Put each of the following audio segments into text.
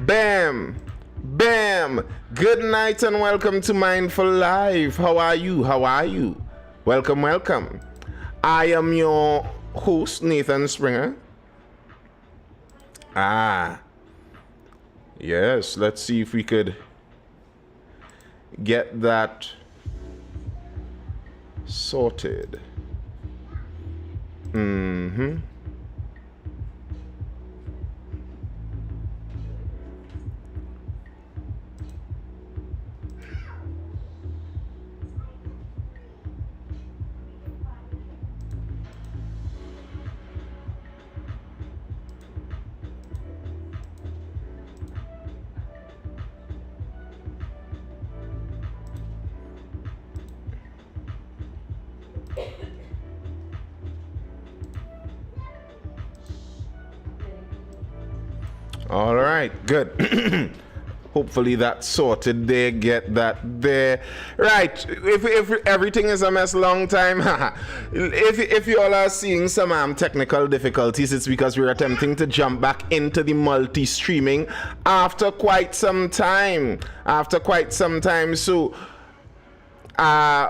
Bam! Bam! Good night and welcome to Mindful Live. How are you? How are you? Welcome, welcome. I am your host, Nathan Springer. Yes, let's see if we could get that sorted. All right, good. Hopefully that's sorted there, get that there. Right, if everything is a mess long time, if you all are seeing some technical difficulties, it's because we're attempting to jump back into the multi-streaming after quite some time. So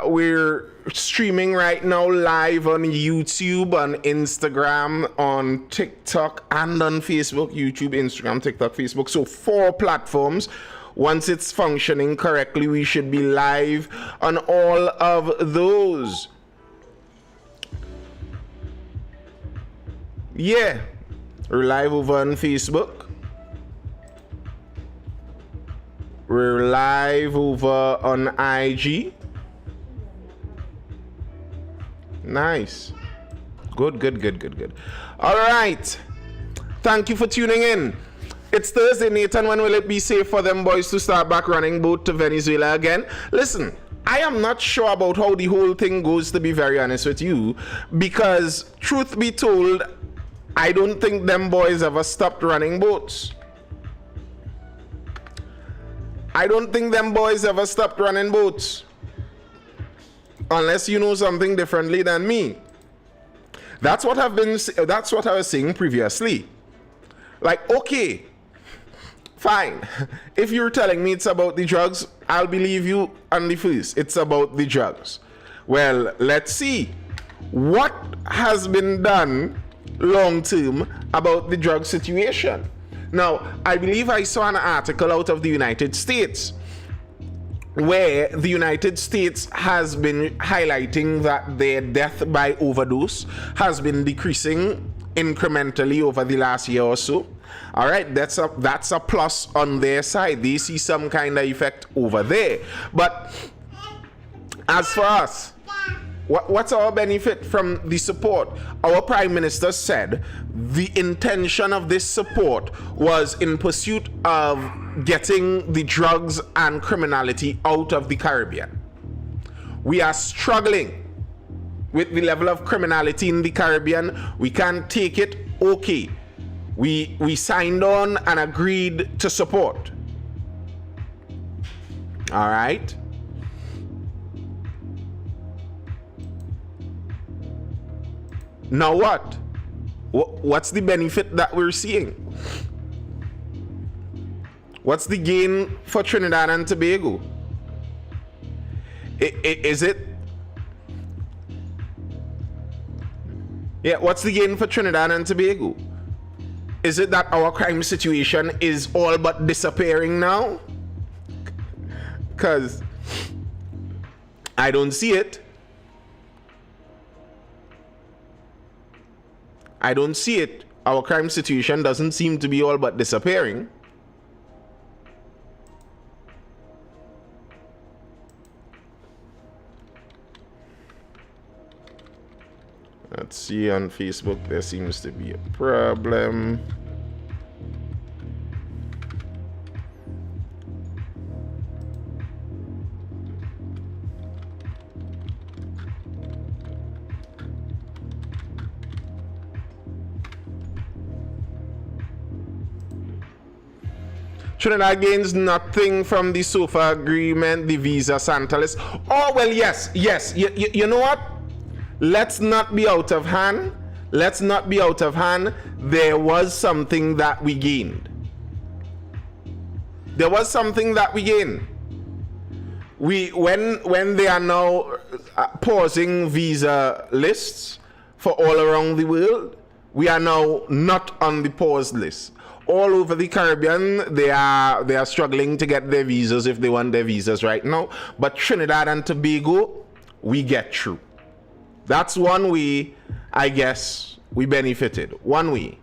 we're streaming right now live on YouTube, on Instagram, on TikTok, and on Facebook. YouTube, Instagram, TikTok, Facebook. So 4 platforms. Once it's functioning correctly, we should be live on all of those. Yeah, we're live over on Facebook. We're live over on IG. Nice. Good. All right. Thank you for tuning in. It's Thursday, Nathan. When will it be safe for them boys to start back running boat to Venezuela again? Listen, I am not sure about how the whole thing goes, to be very honest with you, because truth be told, I don't think them boys ever stopped running boats. Unless you know something differently than me. That's what I was saying previously. Like, okay, fine. If you're telling me it's about the drugs, I'll believe you on the first. It's about the drugs. Well, let's see what has been done long term about the drug situation. Now, I believe I saw an article out of the United States where the United States has been highlighting that their death by overdose has been decreasing incrementally over the last year or so. All right, that's a plus on their side. They see some kind of effect over there. But as for us, what's our benefit from the support? Our Prime Minister said the intention of this support was in pursuit of getting the drugs and criminality out of the Caribbean. We are struggling with the level of criminality in the Caribbean. We can't take it. Okay, we signed on and agreed to support. All right. Now what? What's the benefit that we're seeing? What's the gain for Trinidad and Tobago? Is it? Yeah, what's the gain for Trinidad and Tobago? Is it that our crime situation is all but disappearing now? Because I don't see it. I don't see it. Our crime situation doesn't seem to be all but disappearing. Let's see, on Facebook there seems to be a problem. Trinidad gains nothing from the SOFA agreement, the visa Santa list. Oh, well, yes. You know what? Let's not be out of hand. There was something that we gained. There was something that we gained. When they are now pausing visa lists for all around the world, we are now not on the pause list. All over the Caribbean, they are struggling to get their visas if they want their visas right now. But Trinidad and Tobago, we get through. That's one way, I guess, we benefited. One way.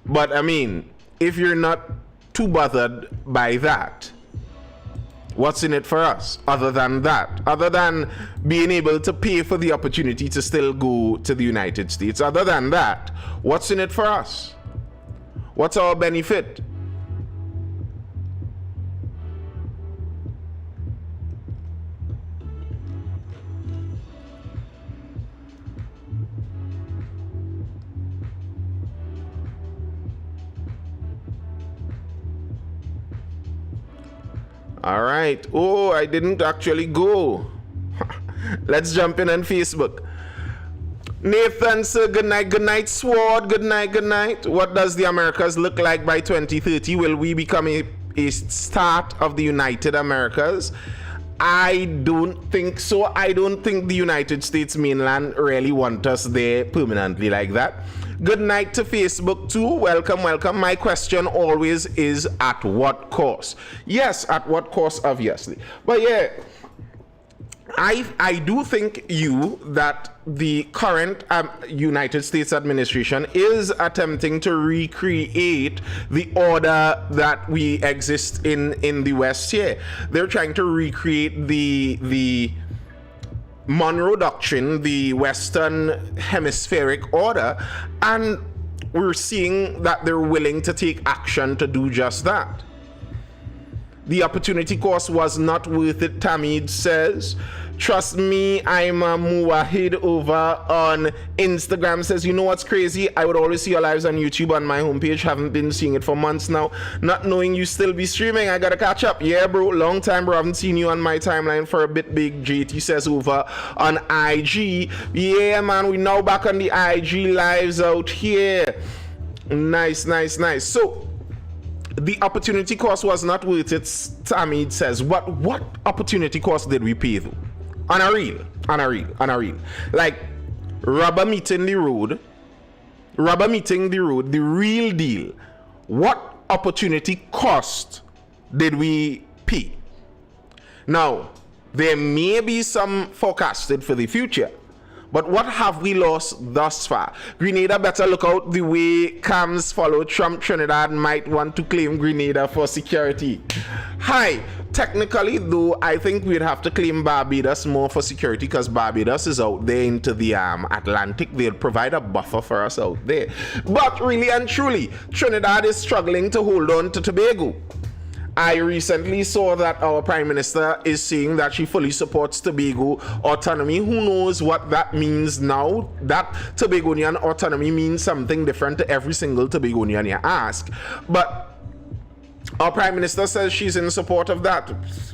But I mean, if you're not too bothered by that, what's in it for us other than that? Other than being able to pay for the opportunity to still go to the United States? Other than that, what's in it for us? What's our benefit? All right. Oh, I didn't actually go. Let's jump in on Facebook. Nathan, sir, good night. Good night, Sword. Good night. Good night. What does the Americas look like by 2030? Will we become a start of the United Americas? I don't think so. I don't think the United States mainland really want us there permanently like that. Good night to Facebook too. Welcome, welcome. My question always is, at what cost? Yes, at what cost, obviously. But yeah, I do think that the current United States administration is attempting to recreate the order that we exist in the West here. They're trying to recreate the Monroe Doctrine, the Western Hemispheric order, and we're seeing that they're willing to take action to do just that. The opportunity cost was not worth it, Tamid says. Trust me, I'm a Muwahid over on Instagram. Says, you know what's crazy? I would always see your lives on YouTube on my homepage. Haven't been seeing it for months now. Not knowing you still be streaming. I gotta catch up. Yeah, bro. Long time, bro. Haven't seen you on my timeline for a bit. Big JT says over on IG. Yeah, man. We now back on the IG lives out here. Nice, nice, nice. So, the opportunity cost was not worth it, Tamid says. What opportunity cost did we pay though? On a real. Like, rubber meeting the road, the real deal. What opportunity cost did we pay? Now, there may be some forecasted for the future, but what have we lost thus far? Grenada better look out. The way Cams follow Trump, Trinidad might want to claim Grenada for security. Hi. Technically, though, I think we'd have to claim Barbados more for security because Barbados is out there into the Atlantic. They'll provide a buffer for us out there. But really and truly, Trinidad is struggling to hold on to Tobago. I recently saw that our Prime Minister is saying that she fully supports Tobago autonomy. Who knows what that means now? That Tobagonian autonomy means something different to every single Tobagonian you ask. But our Prime Minister says she's in support of that.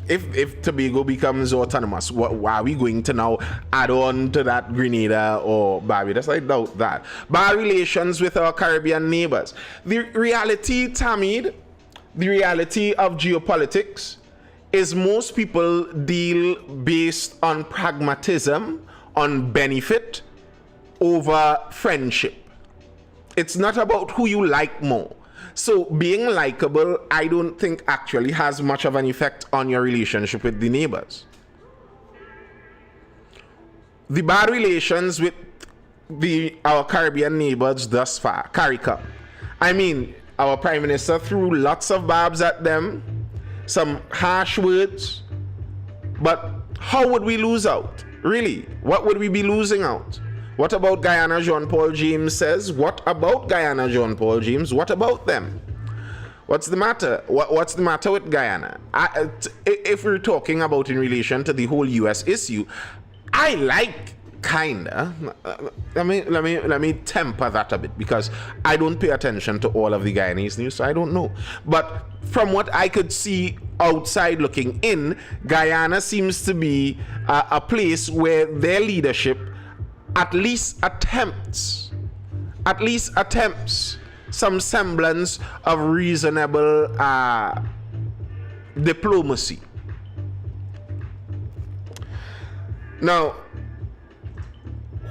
If Tobago becomes autonomous, what are we going to now add on to that Grenada or Barbados? I doubt that. Bad relations with our Caribbean neighbors. The reality, Tamid, the reality of geopolitics is most people deal based on pragmatism, on benefit over friendship. It's not about who you like more. So being likable, I don't think actually has much of an effect on your relationship with the neighbors. The bad relations with our Caribbean neighbors thus far, CARICOM. I mean, our Prime Minister threw lots of barbs at them, some harsh words, but how would we lose out? Really, what would we be losing out? What about Guyana? Jean-Paul James says. What about Guyana? Jean-Paul James. What about them? What's the matter? What's the matter with Guyana? If we're talking about in relation to the whole U.S. issue, I like kinda. Let me temper that a bit because I don't pay attention to all of the Guyanese news, so I don't know. But from what I could see outside looking in, Guyana seems to be a place where their leadership at least attempts some semblance of reasonable diplomacy. Now,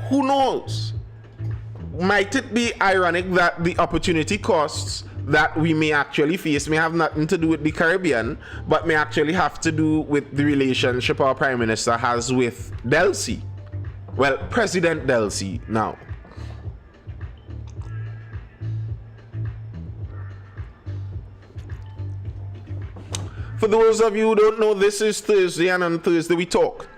who knows? Might it be ironic that the opportunity costs that we may actually face may have nothing to do with the Caribbean, but may actually have to do with the relationship our Prime Minister has with Delcy? Well, President Delcy now. For those of you who don't know, this is Thursday, and on Thursday we talk.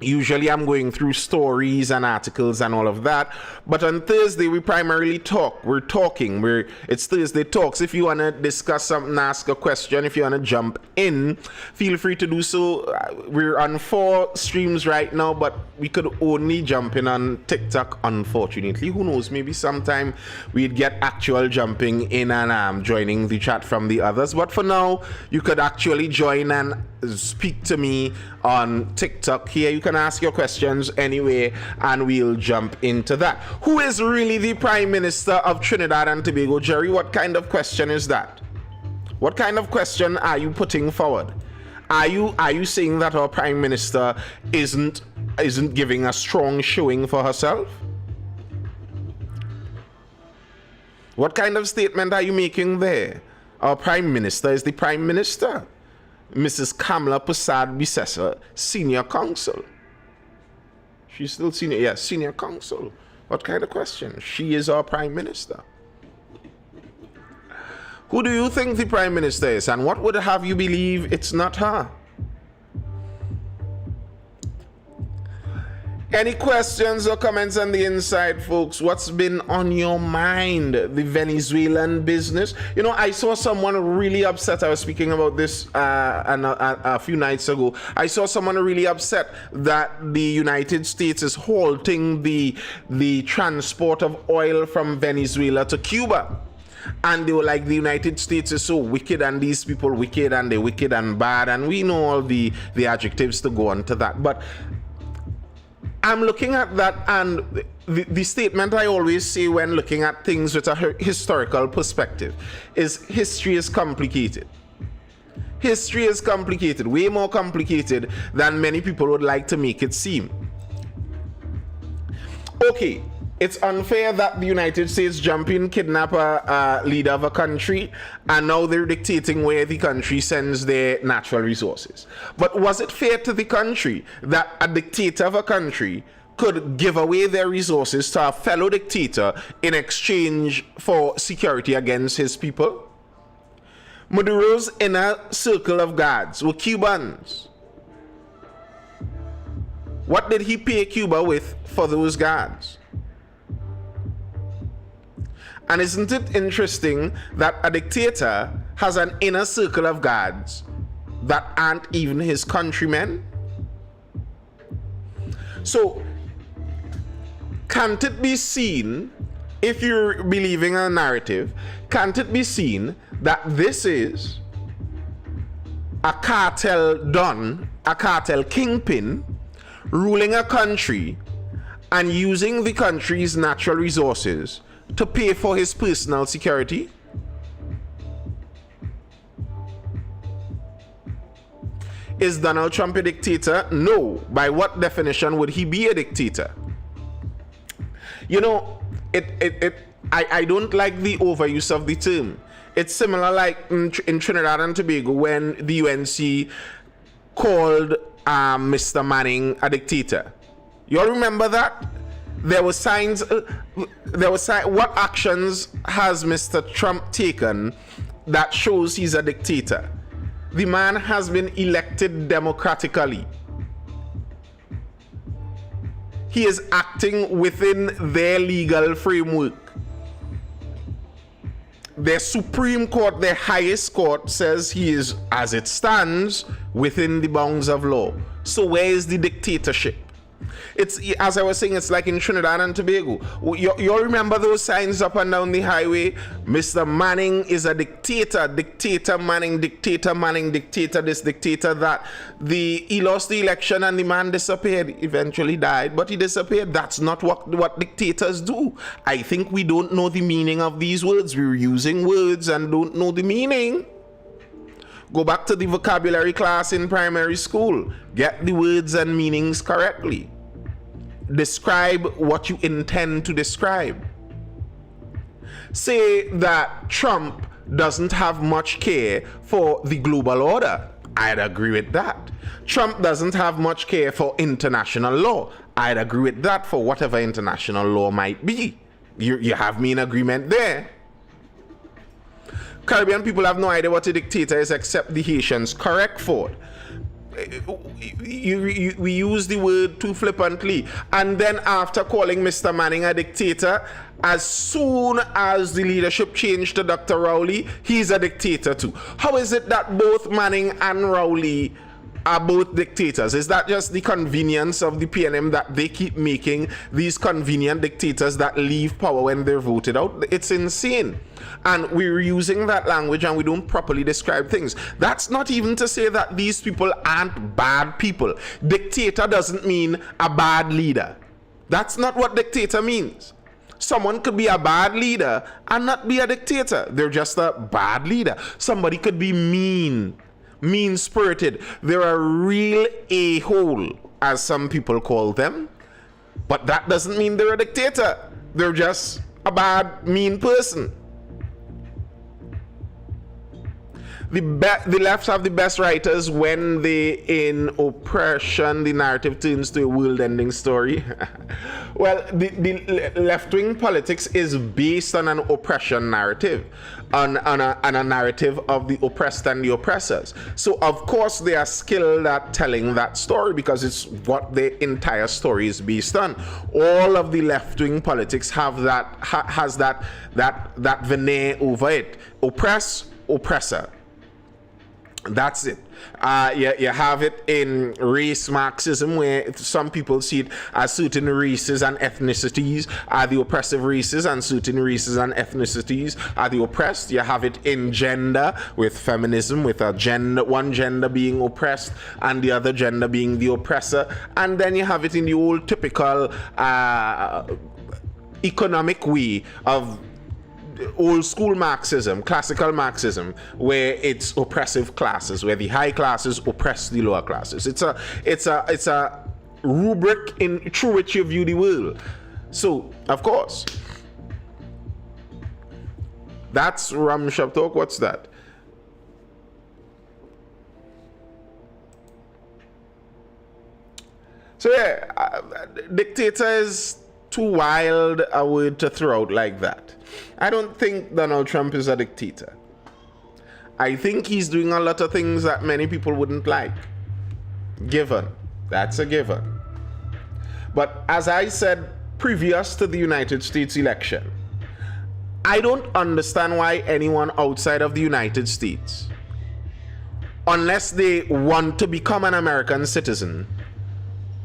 Usually I'm going through stories and articles and all of that, but on Thursday we primarily talk. It's Thursday Talks. If you want to discuss something, ask a question, if you want to jump in, feel free to do so. We're on 4 streams right now, but we could only jump in on TikTok, unfortunately. Who knows, maybe sometime we'd get actual jumping in and joining the chat from the others. But for now, you could actually join and speak to me on TikTok. Here you can ask your questions anyway, and we'll jump into that. Who is really the Prime Minister of Trinidad and Tobago, Jerry? What kind of question is that? What kind of question are you putting forward? Are you saying that our Prime Minister isn't giving a strong showing for herself? What kind of statement are you making there? Our Prime Minister is the Prime Minister. Mrs. Kamala Prasad Bisesa, Senior Counsel. She's still senior, yes, Senior Counsel. What kind of question? She is our Prime Minister. Who do you think the Prime Minister is, and what would have you believe it's not her? Any questions or comments on the inside, folks? What's been on your mind? The Venezuelan business? You know, I saw someone really upset. I was speaking about this a few nights ago. I saw someone really upset that the United States is halting the transport of oil from Venezuela to Cuba. And they were like, the United States is so wicked, and these people wicked, and they're wicked and bad. And we know all the adjectives to go on to that. But I'm looking at that, and the statement I always say when looking at things with a historical perspective is history is complicated. History is complicated, way more complicated than many people would like to make it seem. Okay, it's unfair that the United States jump in, kidnap a leader of a country, and now they're dictating where the country sends their natural resources. But was it fair to the country that a dictator of a country could give away their resources to a fellow dictator in exchange for security against his people? Maduro's inner circle of guards were Cubans. What did he pay Cuba with for those guards? And isn't it interesting that a dictator has an inner circle of guards that aren't even his countrymen? So, can't it be seen, if you're believing a narrative, can't it be seen that this is a cartel don, a cartel kingpin, ruling a country and using the country's natural resources to pay for his personal security? Is Donald Trump a dictator? No. By what definition would he be a dictator? You know, I don't like the overuse of the term. It's similar like in Trinidad and Tobago when the UNC called Mr. Manning a dictator. You all remember that? There were signs. What actions has Mr. Trump taken that shows he's a dictator? The man has been elected democratically. He is acting within their legal framework. Their Supreme Court, their highest court, says he is, as it stands, within the bounds of law. So where is the dictatorship? It's, as I was saying, it's like in Trinidad and Tobago. You remember those signs up and down the highway? Mr. Manning is a dictator. Dictator Manning, dictator Manning, dictator this, dictator that. He lost the election and the man disappeared. Eventually died, but he disappeared. That's not what dictators do. I think we don't know the meaning of these words. We're using words and don't know the meaning. Go back to the vocabulary class in primary school. Get the words and meanings correctly. Describe what you intend to describe. Say that Trump doesn't have much care for the global order. I'd agree with that. Trump doesn't have much care for international law. I'd agree with that, for whatever international law might be. You have me in agreement there. Caribbean people have no idea what a dictator is except the Haitians. Correct, Ford. We use the word too flippantly. And then after calling Mr. Manning a dictator, as soon as the leadership changed to Dr. Rowley, he's a dictator too. How is it that both Manning and Rowley are both dictators? Is that just the convenience of the PNM that they keep making these convenient dictators that leave power when they're voted out? It's insane. And we're using that language and we don't properly describe things. That's not even to say that these people aren't bad people. Dictator doesn't mean a bad leader. That's not what dictator means. Someone could be a bad leader and not be a dictator. They're just a bad leader. Somebody could be mean-spirited. They're a real a-hole, as some people call them. But that doesn't mean they're a dictator. They're just a bad, mean person. The left have the best writers. When they in oppression, the narrative turns to a world-ending story. Well, the left-wing politics is based on an oppression narrative, on a narrative of the oppressed and the oppressors. So, of course, they are skilled at telling that story because it's what the entire story is based on. All of the left-wing politics have that has that veneer over it. Oppress, oppressor. That's it. You have it in race Marxism, where some people see it as certain races and ethnicities are the oppressive races and certain races and ethnicities are the oppressed. You have it in gender with feminism, with one gender being oppressed and the other gender being the oppressor. And then you have it in the old typical economic way of old school Marxism, classical Marxism, where it's oppressive classes, where the high classes oppress the lower classes. It's a rubric through which you view the world. So, of course, that's Ram Shop Talk. What's that? So yeah, dictator is too wild a word to throw out like that. I don't think Donald Trump is a dictator. I think he's doing a lot of things that many people wouldn't like. Given. That's a given. But as I said previous to the United States election, I don't understand why anyone outside of the United States, unless they want to become an American citizen,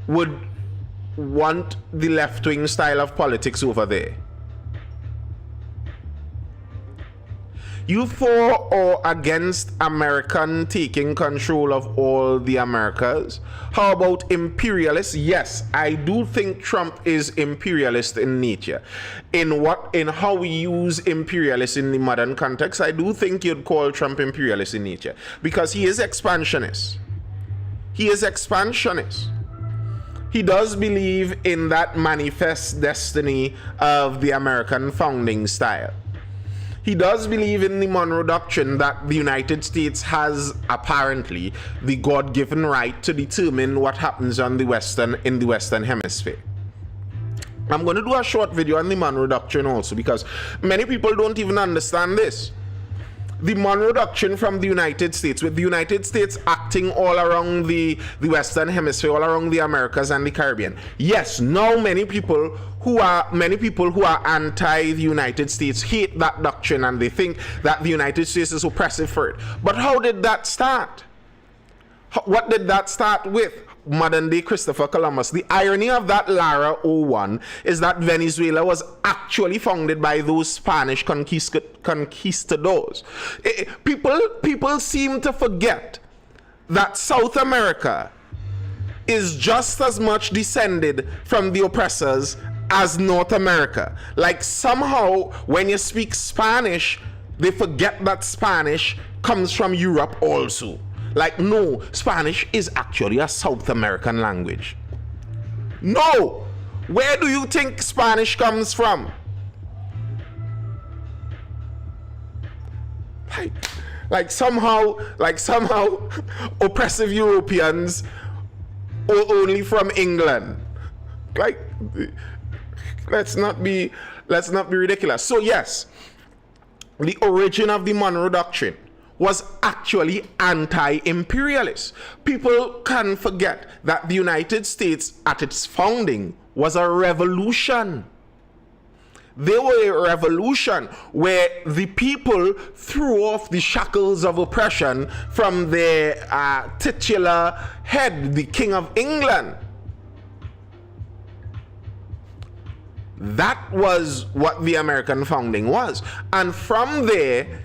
would want the left-wing style of politics over there. You for or against American taking control of all the Americas? How about imperialists? Yes, I do think Trump is imperialist in nature. In how we use imperialist in the modern context, I do think you'd call Trump imperialist in nature because he is expansionist. He is expansionist. He does believe in that manifest destiny of the American founding style. He does believe in the Monroe Doctrine that the United States has apparently the God-given right to determine what happens in the Western Hemisphere. I'm going to do a short video on the Monroe Doctrine also because many people don't even understand this. The Monroe Doctrine from the United States, with the United States acting all around the Western Hemisphere, all around the Americas and the Caribbean. Yes, now many people who are anti the United States hate that doctrine and they think that the United States is oppressive for it. But how did that start? What did that start with? modern day Christopher Columbus. The irony of that Lara 01 is that Venezuela was actually founded by those Spanish conquistadors. People seem to forget that South America is just as much descended from the oppressors as North America. Like somehow when you speak Spanish, they forget that Spanish comes from Europe also. Like, no, Spanish is actually a South American language. No! Where do you think Spanish comes from? Like somehow oppressive Europeans are only from England. Like, let's not be ridiculous. So yes, the origin of the Monroe Doctrine was actually anti-imperialist. People can forget that the United States at its founding was a revolution. They were a revolution where the people threw off the shackles of oppression from their titular head, the King of England. That was what the American founding was. And from there,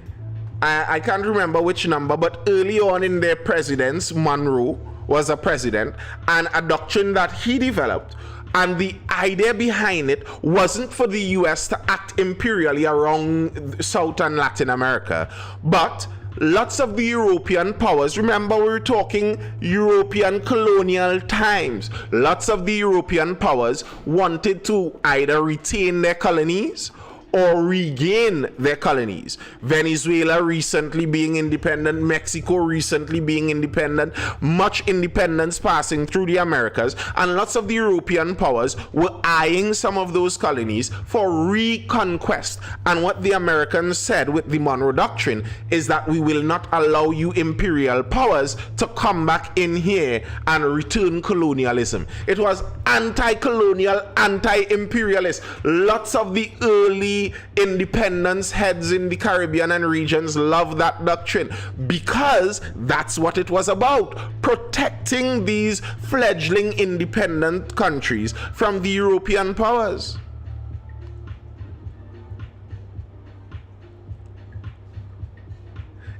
I can't remember which number, but early on in their presidents, Monroe was a president, and a doctrine that he developed, and the idea behind it wasn't for the US to act imperially around South and Latin America, but lots of the European powers, remember we were talking European colonial times, lots of the European powers wanted to either retain their colonies or regain their colonies. Venezuela recently being independent, Mexico recently being independent, much independence passing through the Americas, and lots of the European powers were eyeing some of those colonies for reconquest. And what the Americans said with the Monroe Doctrine is that we will not allow you imperial powers to come back in here and return colonialism. It was anti-colonial, anti-imperialist. Lots of the early independence heads in the Caribbean and regions love that doctrine because that's what it was about, protecting these fledgling independent countries from the European powers.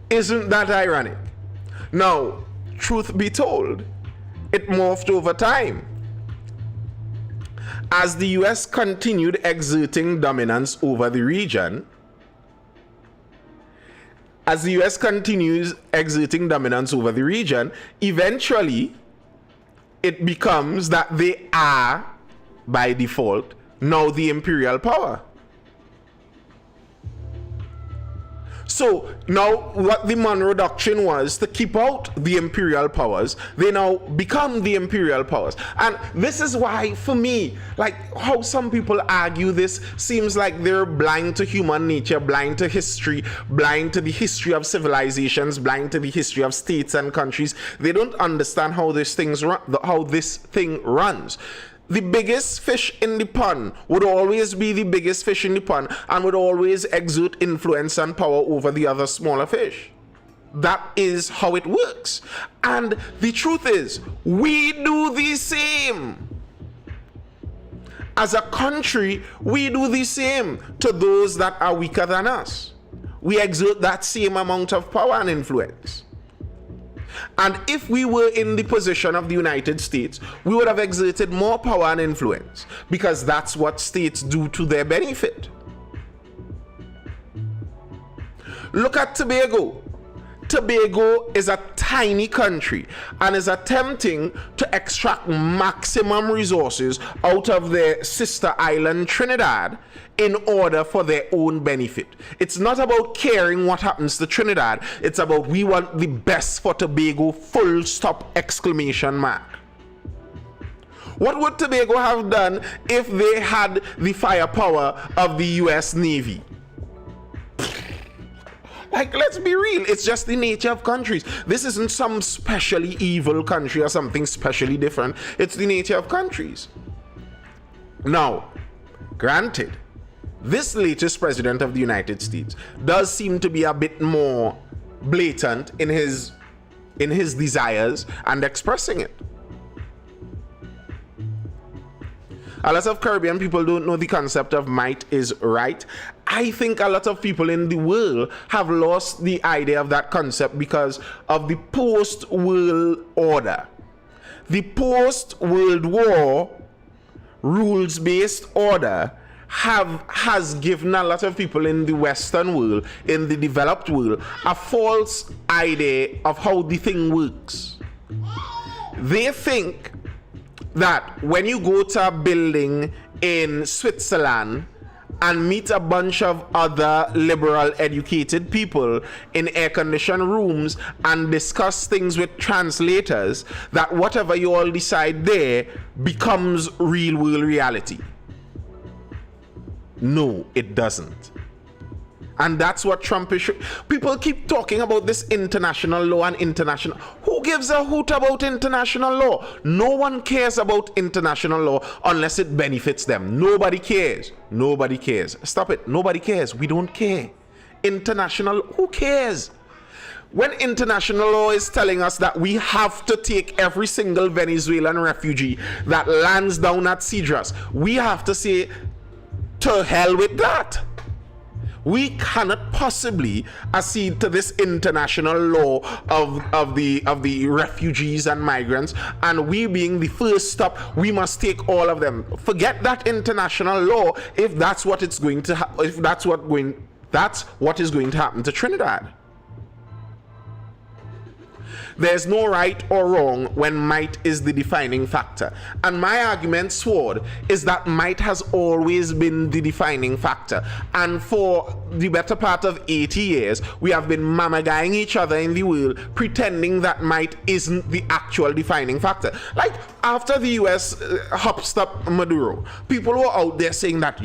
Isn't that ironic? Now, truth be told, it morphed over time. As the US continued exerting dominance over the region, eventually it becomes that they are, by default, now the imperial power. So now what the Monroe Doctrine was to keep out the imperial powers, they now become the imperial powers. And this is why, for me, like how some people argue this seems like they're blind to human nature, blind to history, blind to the history of civilizations, blind to the history of states and countries. They don't understand how this thing runs. The biggest fish in the pond would always be the biggest fish in the pond and would always exert influence and power over the other smaller fish. That is how it works. And the truth is, we do the same. As a country, we do the same to those that are weaker than us. We exert that same amount of power and influence. And if we were in the position of the United States, we would have exerted more power and influence because that's what states do to their benefit. Look at Tobago. Tobago is a tiny country and is attempting to extract maximum resources out of their sister island Trinidad in order for their own benefit. It's not about caring what happens to Trinidad. It's about we want the best for Tobago, full stop, exclamation mark. What would Tobago have done if they had the firepower of the US Navy? Like, let's be real, it's just the nature of countries. This isn't some specially evil country or something specially different. It's the nature of countries. Now, granted, this latest president of the United States does seem to be a bit more blatant in his desires and expressing it. A lot of Caribbean people don't know the concept of might is right. I think a lot of people in the world have lost the idea of that concept because of the post-world order. The post-World War rules-based order has given a lot of people in the Western world, in the developed world, a false idea of how the thing works. They think that when you go to a building in Switzerland and meet a bunch of other liberal educated people in air-conditioned rooms and discuss things with translators, that whatever you all decide there becomes real world reality. No, it doesn't. And that's what Trump is. People keep talking about this international law and international. Who gives a hoot about international law? No one cares about international law unless it benefits them. Nobody cares. Nobody cares. Stop it. Nobody cares. We don't care. International, who cares? When international law is telling us that we have to take every single Venezuelan refugee that lands down at Cedras, we have to say, to hell with that. We cannot possibly accede to this international law of the refugees and migrants, and we being the first stop, we must take all of them. Forget that international law if that's what it's going to that's what is going to happen to Trinidad. There's no right or wrong when might is the defining factor. And my argument, Sword, is that might has always been the defining factor. And for the better part of 80 years, we have been mamaguying each other in the world, pretending that might isn't the actual defining factor. Like, after the US hopped up Maduro, people were out there saying that,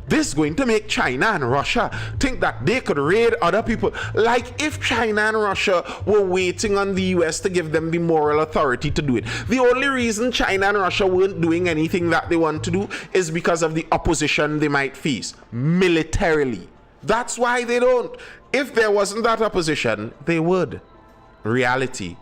this is going to make China and Russia think that they could raid other people. Like, if China and Russia were waiting on the US to give them the moral authority to do it. The only reason China and Russia weren't doing anything that they want to do is because of the opposition they might face militarily. That's why they don't. If there wasn't that opposition, they would. Reality.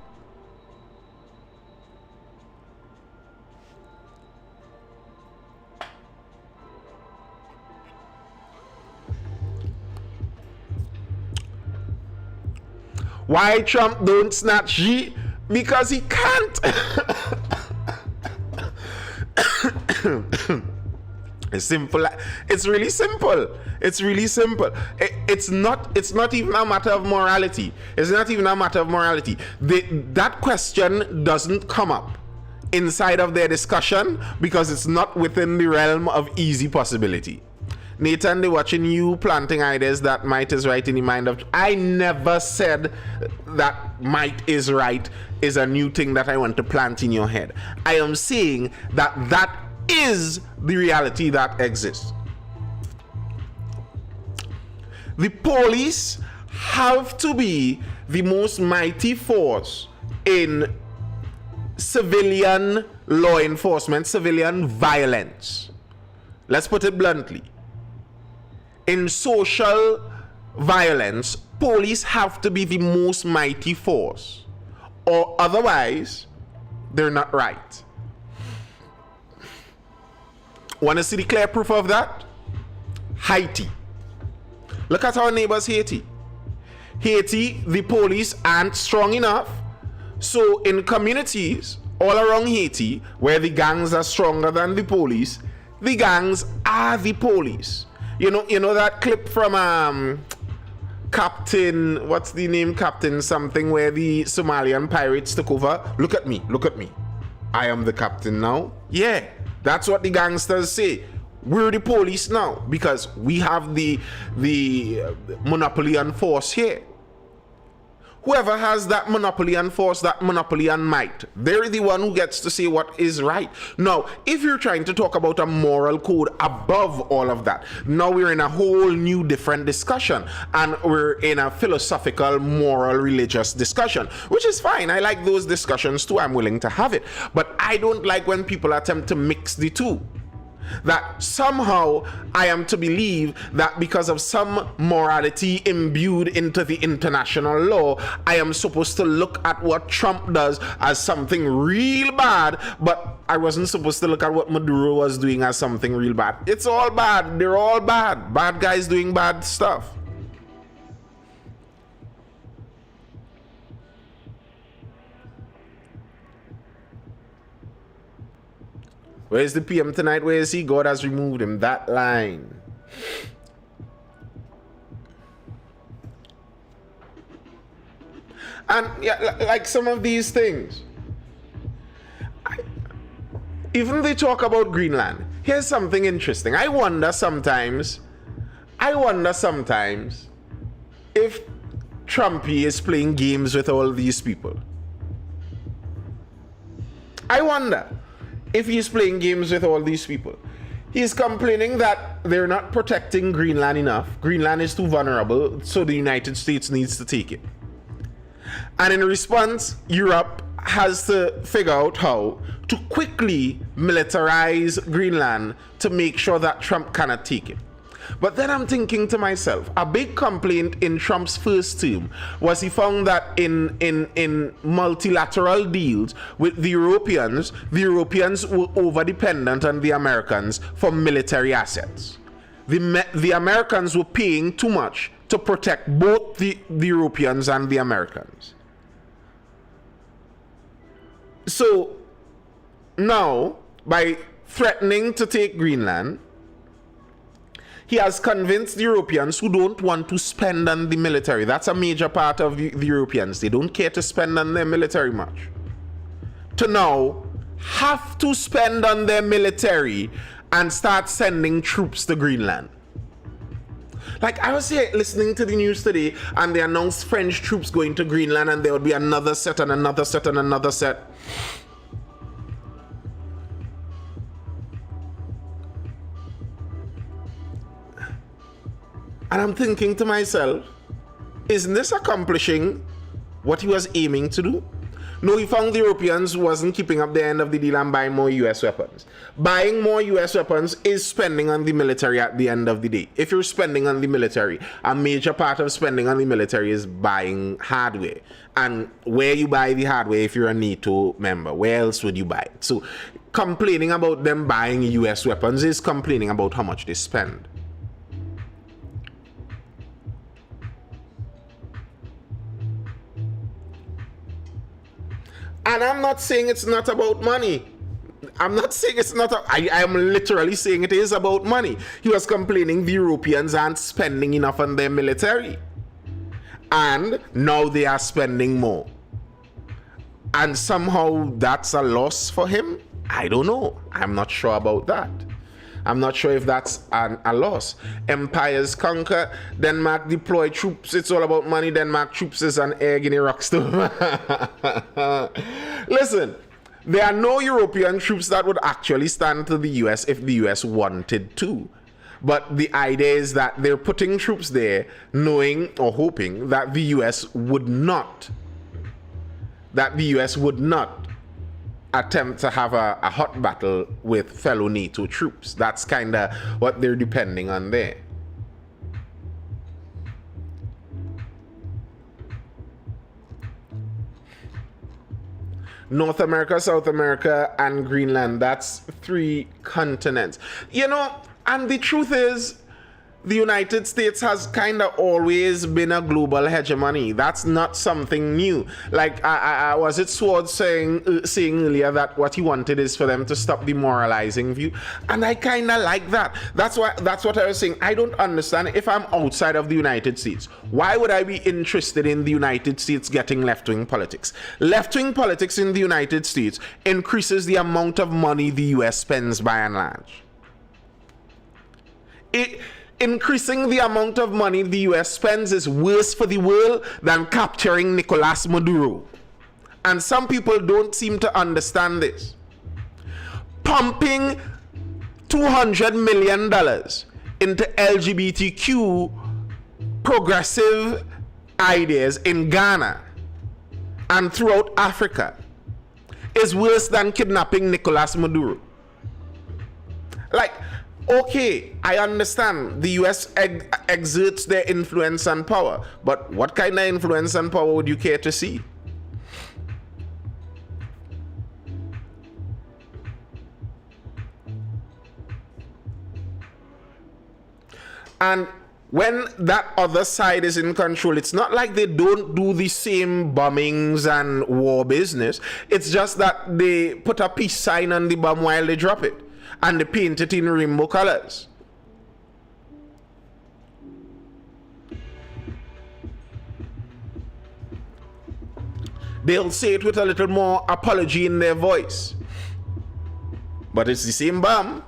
Why Trump don't snatch Xi? Because he can't. It's simple. It's really simple. It's really simple. It's not even a matter of morality. It's not even a matter of morality. That question doesn't come up inside of their discussion because it's not within the realm of easy possibility. Nathan, they're watching you planting ideas that might is right in the mind of... I never said that might is right is a new thing that I want to plant in your head. I am saying that that is the reality that exists. The police have to be the most mighty force in civilian law enforcement, civilian violence. Let's put it bluntly. In social violence, police have to be the most mighty force, or otherwise, they're not right. Want to see the clear proof of that? Haiti. Look at our neighbors, Haiti. Haiti, the police aren't strong enough. So in communities all around Haiti, where the gangs are stronger than the police, the gangs are the police. You know that clip from Captain, what's the name? Captain something, where the Somalian pirates took over. Look at me. I am the captain now. Yeah, that's what the gangsters say. We're the police now because we have the monopoly on force here. Whoever has that monopoly on force, that monopoly on might, they're the one who gets to say what is right. Now, if you're trying to talk about a moral code above all of that, now we're in a whole new different discussion, and we're in a philosophical, moral, religious discussion, which is fine. I like those discussions too. I'm willing to have it. But I don't like when people attempt to mix the two. That somehow I am to believe that because of some morality imbued into the international law, I am supposed to look at what Trump does as something real bad, but I wasn't supposed to look at what Maduro was doing as something real bad. It's all bad. They're all bad. Bad guys doing bad stuff. Where's the PM tonight? Where is he? God has removed him. That line. And yeah, like some of these things. Even they talk about Greenland. Here's something interesting. I wonder sometimes if Trumpy is playing games with all these people. I wonder if he's playing games with all these people. He's complaining that they're not protecting Greenland enough. Greenland is too vulnerable, so the United States needs to take it. And in response, Europe has to figure out how to quickly militarize Greenland to make sure that Trump cannot take it. But then I'm thinking to myself, a big complaint in Trump's first term was he found that in multilateral deals with the Europeans were over-dependent on the Americans for military assets. The Americans were paying too much to protect both the Europeans and the Americans. So now, by threatening to take Greenland, he has convinced the Europeans who don't want to spend on the military. That's a major part of the Europeans. They don't care to spend on their military much. To now have to spend on their military and start sending troops to Greenland. Like, I was here listening to the news today, and they announced French troops going to Greenland, and there would be another set and another set and another set. And I'm thinking to myself, isn't this accomplishing what he was aiming to do? No, he found the Europeans wasn't keeping up their end of the deal and buying more US weapons. Buying more US weapons is spending on the military at the end of the day. If you're spending on the military, a major part of spending on the military is buying hardware. And where you buy the hardware, if you're a NATO member, where else would you buy it? So complaining about them buying US weapons is complaining about how much they spend. And I'm not saying it's not about money. I'm not saying it's not. I am literally saying it is about money. He was complaining the Europeans aren't spending enough on their military. And now they are spending more. And somehow that's a loss for him? I don't know. I'm not sure about that. I'm not sure if that's a loss. Empires conquer, Denmark deploy troops. It's all about money. Denmark troops is an egg in a rock stone. Listen, there are no European troops that would actually stand to the US if the US wanted to. But the idea is that they're putting troops there knowing or hoping that the US would not attempt to have a hot battle with fellow NATO troops. That's kind of what they're depending on there. North America, South America, and Greenland. That's 3 continents. You know, and the truth is, the United States has kind of always been a global hegemony. That's not something new. Like, I was it Sword saying earlier that what he wanted is for them to stop the moralizing view. And I kind of like that. That's what I was saying. I don't understand. If I'm outside of the United States, why would I be interested in the United States getting left-wing politics? Left-wing politics in the United States increases the amount of money the US spends by and large. Increasing the amount of money the US spends is worse for the world than capturing Nicolas Maduro. And some people don't seem to understand this. Pumping $200 million into LGBTQ progressive ideas in Ghana and throughout Africa is worse than kidnapping Nicolas Maduro. Like, okay, I understand the US exerts their influence and power, but what kind of influence and power would you care to see? And when that other side is in control, it's not like they don't do the same bombings and war business. It's just that they put a peace sign on the bomb while they drop it, and they paint it in rainbow colors. They'll say it with a little more apology in their voice, but it's the same bomb.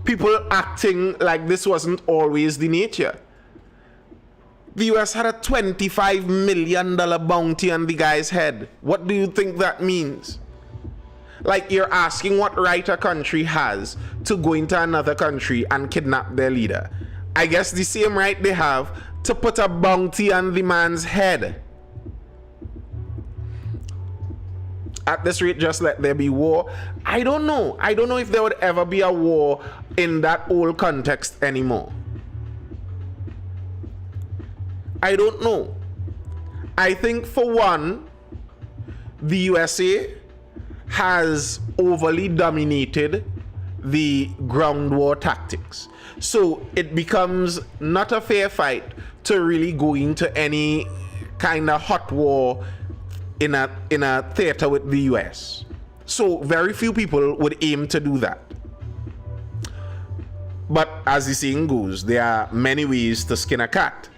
People acting like this wasn't always the nature. The US had a $25 million bounty on the guy's head. What do you think that means? Like, you're asking what right a country has to go into another country and kidnap their leader. I guess the same right they have to put a bounty on the man's head. At this rate, just let there be war. I don't know. I don't know if there would ever be a war in that old context anymore. I don't know. I think, for one, the USA has overly dominated the ground war tactics. So it becomes not a fair fight to really go into any kind of hot war in a theater with the US. So very few people would aim to do that. But as the saying goes, there are many ways to skin a cat.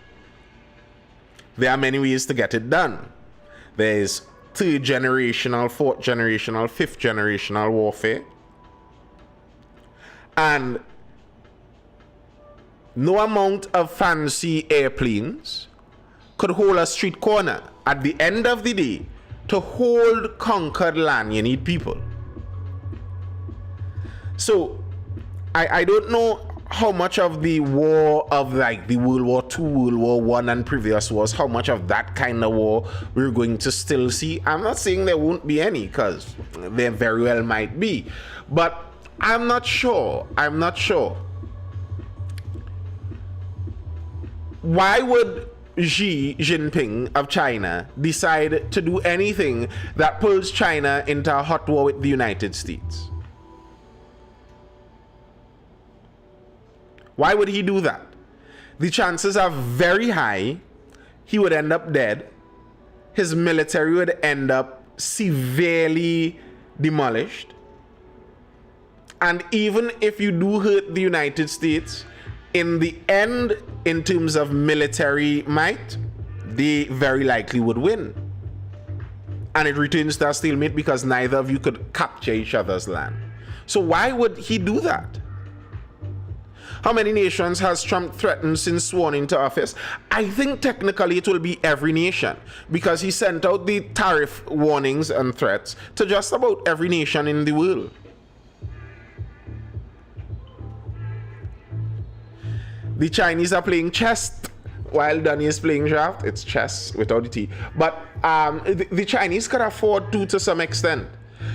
There are many ways to get it done. There's third generational, fourth generational, fifth generational warfare. And no amount of fancy airplanes could hold a street corner. At the end of the day, to hold conquered land, you need people. So, I don't know how much of the war of like the World War II, World War I and previous wars, how much of that kind of war we're going to still see. I'm not saying there won't be any, because there very well might be. But I'm not sure. I'm not sure. Why would Xi Jinping of China decide to do anything that pulls China into a hot war with the United States? Why would he do that? The chances are very high he would end up dead. His military would end up severely demolished. And even if you do hurt the United States, in the end, in terms of military might, they very likely would win. And it returns to a stalemate because neither of you could capture each other's land. So why would he do that? How many nations has Trump threatened since sworn into office? I think technically it will be every nation, because he sent out the tariff warnings and threats to just about every nation in the world. The Chinese are playing chess while Donnie is playing draft. It's chess without the T. But the Chinese could afford to some extent.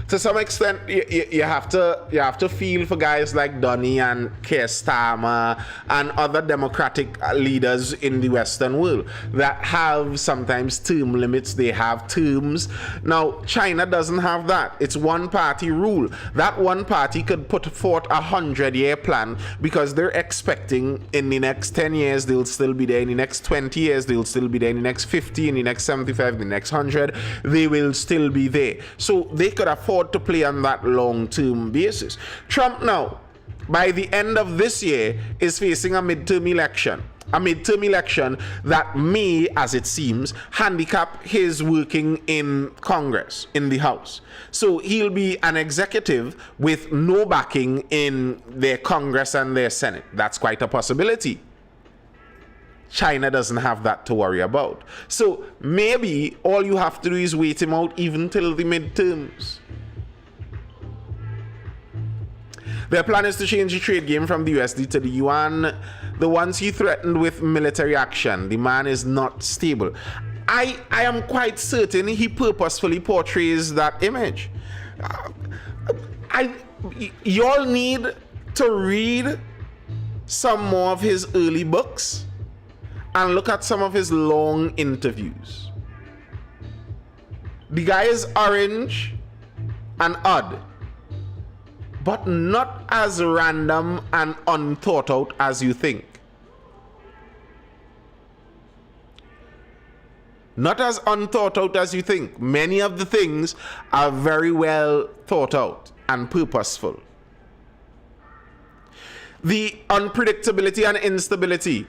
To some extent, you have to feel for guys like Donnie and Keir Starmer and other democratic leaders in the Western world that have sometimes term limits. They have terms. Now, China doesn't have that. It's one-party rule. That one party could put forth a 100-year plan because they're expecting in the next 10 years they'll still be there. In the next 20 years they'll still be there. In the next 50, in the next 75, in the next 100, they will still be there. So they could afford to play on that long-term basis. Trump now, by the end of this year, is facing a midterm election. A midterm election that may, as it seems, handicap his working in Congress, in the House. So he'll be an executive with no backing in their Congress and their Senate. That's quite a possibility. China doesn't have that to worry about. So maybe all you have to do is wait him out even till the midterms. Their plan is to change the trade game from the USD to the yuan. The ones he threatened with military action, the man is not stable. I am quite certain he purposefully portrays that image. You all need to read some more of his early books and look at some of his long interviews. The guy is orange and odd, but not as random and unthought out as you think. Not as unthought out as you think. Many of the things are very well thought out and purposeful. The unpredictability and instability,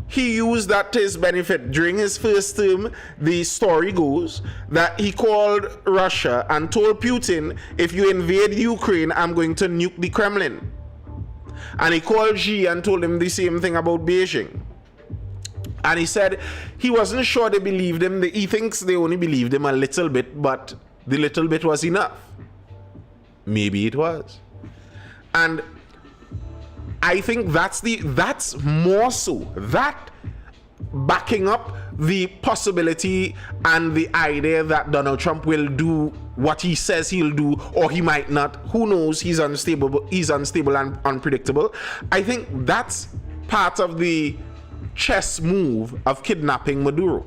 he used that to his benefit. During his first term, the story goes that he called Russia and told Putin, if you invade Ukraine, I'm going to nuke the Kremlin. And he called Xi and told him the same thing about Beijing. And he said he wasn't sure they believed him. He thinks they only believed him a little bit, but the little bit was enough. Maybe it was. And I think that's more so that backing up the possibility and the idea that Donald Trump will do what he says he'll do, or he might not. Who knows? He's unstable and unpredictable. I think that's part of the chess move of kidnapping Maduro.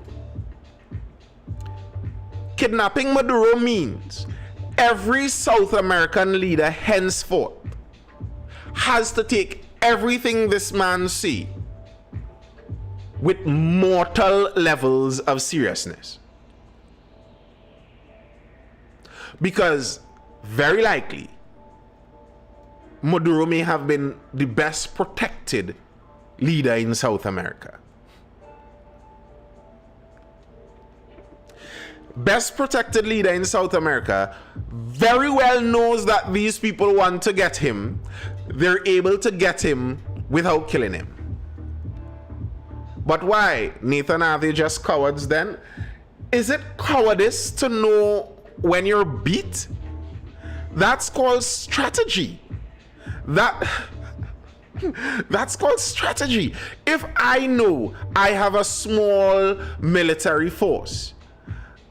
Kidnapping Maduro means every South American leader henceforth has to take everything this man see with mortal levels of seriousness. Because very likely Maduro may have been the best protected leader in South America. Best protected leader in South America very well knows that these people want to get him. They're able to get him without killing him. But why, Nathan, are they just cowards then? Is it cowardice to know when you're beat? That's called strategy. That's called strategy. If I know I have a small military force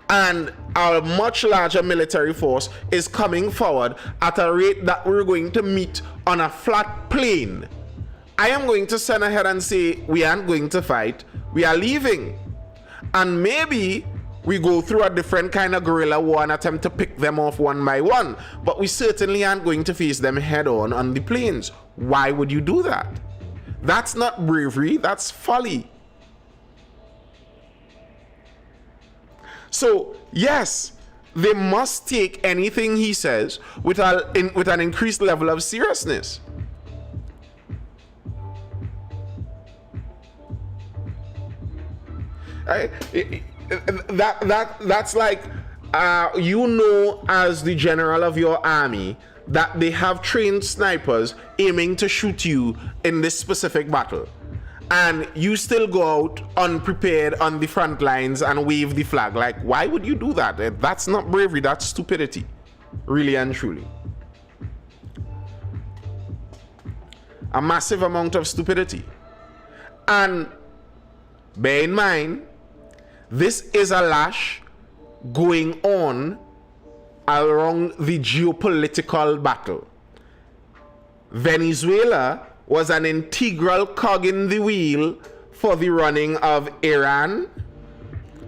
and a much larger military force is coming forward at a rate that we're going to meet on a flat plain, I am going to send ahead and say, we aren't going to fight, we are leaving. And maybe we go through a different kind of guerrilla war and attempt to pick them off one by one. But we certainly aren't going to face them head on the plains. Why would you do that? That's not bravery, that's folly. So, yes, they must take anything he says with an increased level of seriousness. That's like, as the general of your army, that they have trained snipers aiming to shoot you in this specific battle, and you still go out unprepared on the front lines and wave the flag. Like, why would you do that? That's not bravery, that's stupidity, really and truly. A massive amount of stupidity. And bear in mind, this is a lash going on along the geopolitical battle. Venezuela was an integral cog in the wheel for the running of Iran,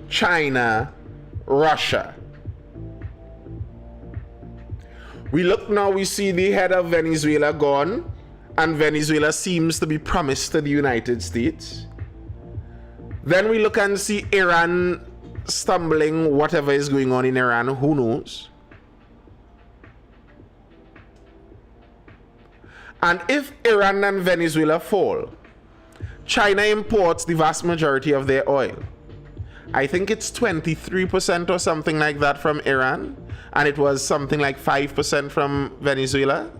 China, Russia. We look now, we see the head of Venezuela gone, and Venezuela seems to be promised to the United States. Then we look and see Iran stumbling, whatever is going on in Iran, who knows? And if Iran and Venezuela fall, China imports the vast majority of their oil. I think it's 23% or something like that from Iran, and it was something like 5% from Venezuela.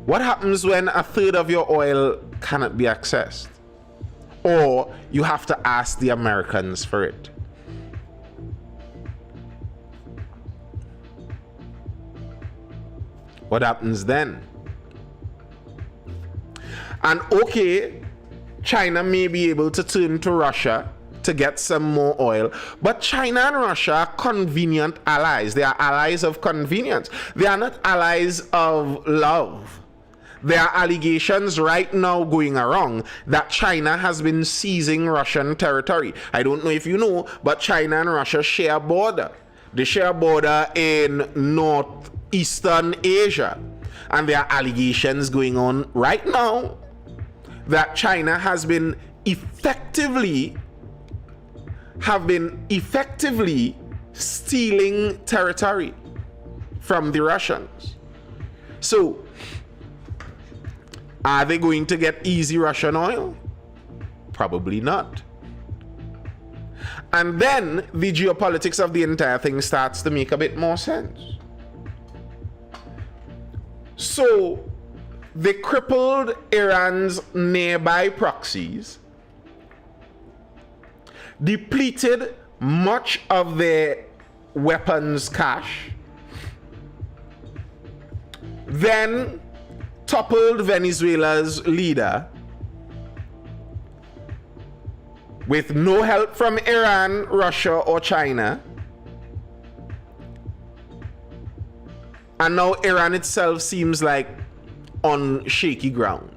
What happens when a third of your oil cannot be accessed? Or you have to ask the Americans for it? What happens then? And okay, China may be able to turn to Russia to get some more oil. But China and Russia are convenient allies. They are allies of convenience. They are not allies of love. There are allegations right now going around that China has been seizing Russian territory. I don't know if you know, but China and Russia share a border. They share a border in northeastern Asia. And there are allegations going on right now that China has been effectively stealing territory from the Russians. So, are they going to get easy Russian oil? Probably not. And then the geopolitics of the entire thing starts to make a bit more sense. So, they crippled Iran's nearby proxies, depleted much of their weapons cache, then toppled Venezuela's leader with no help from Iran, Russia, or China. And now Iran itself seems like on shaky ground.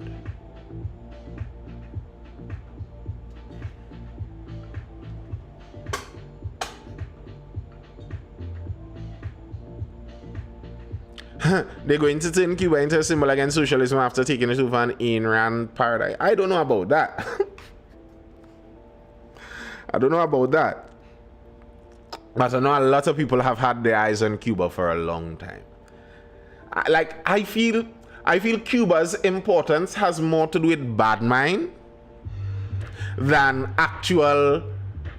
They're going to turn Cuba into a symbol against socialism after taking it over an Ayn Rand paradise. I don't know about that. I don't know about that. But I know a lot of people have had their eyes on Cuba for a long time. I feel Cuba's importance has more to do with bad mind than actual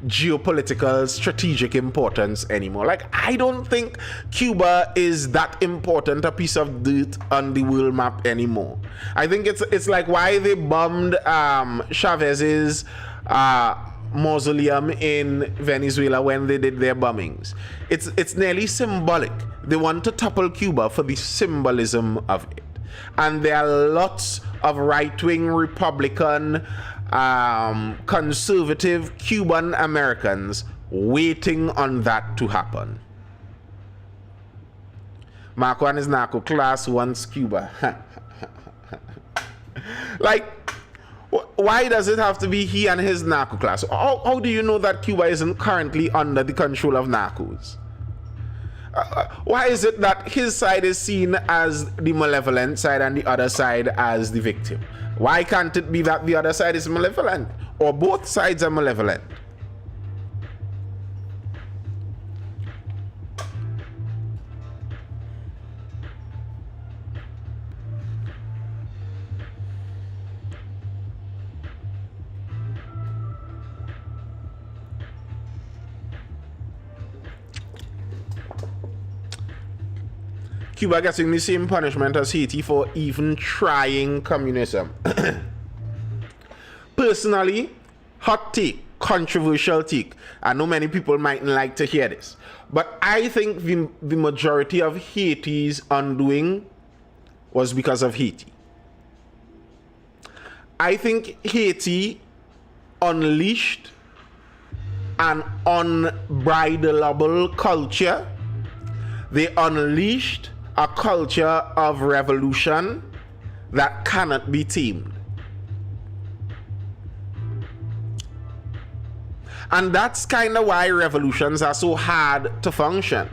geopolitical strategic importance anymore. Like, I don't think Cuba is that important a piece of dirt on the world map anymore. I think it's like why they bombed Chavez's mausoleum in Venezuela when they did their bombings. It's nearly symbolic. They want to topple Cuba for the symbolism of it. And there are lots of right-wing Republican conservative Cuban Americans waiting on that to happen. Marco and his narco class wants Cuba. Like, why does it have to be he and his narco class? How do you know that Cuba isn't currently under the control of narcos? Why is it that his side is seen as the malevolent side and the other side as the victim? Why can't it be that the other side is malevolent? Or both sides are malevolent? Cuba getting the same punishment as Haiti for even trying communism. Personally, hot take, controversial take. I know many people mightn't like to hear this, but I think the majority of Haiti's undoing was because of Haiti. I think Haiti unleashed an unbridleable culture. They unleashed a culture of revolution that cannot be tamed. And that's kind of why revolutions are so hard to function.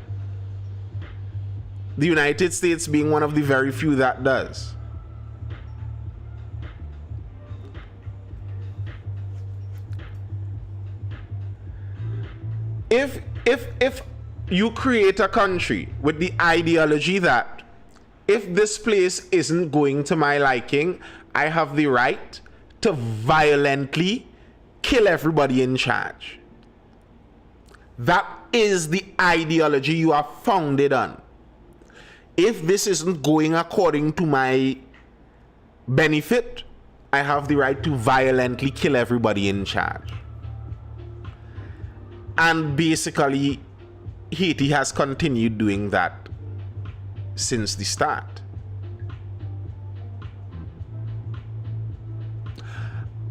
The United States being one of the very few that does. If you create a country with the ideology that if this place isn't going to my liking, I have the right to violently kill everybody in charge. That is the ideology you are founded on. If this isn't going according to my benefit, I have the right to violently kill everybody in charge. And basically, Haiti has continued doing that since the start.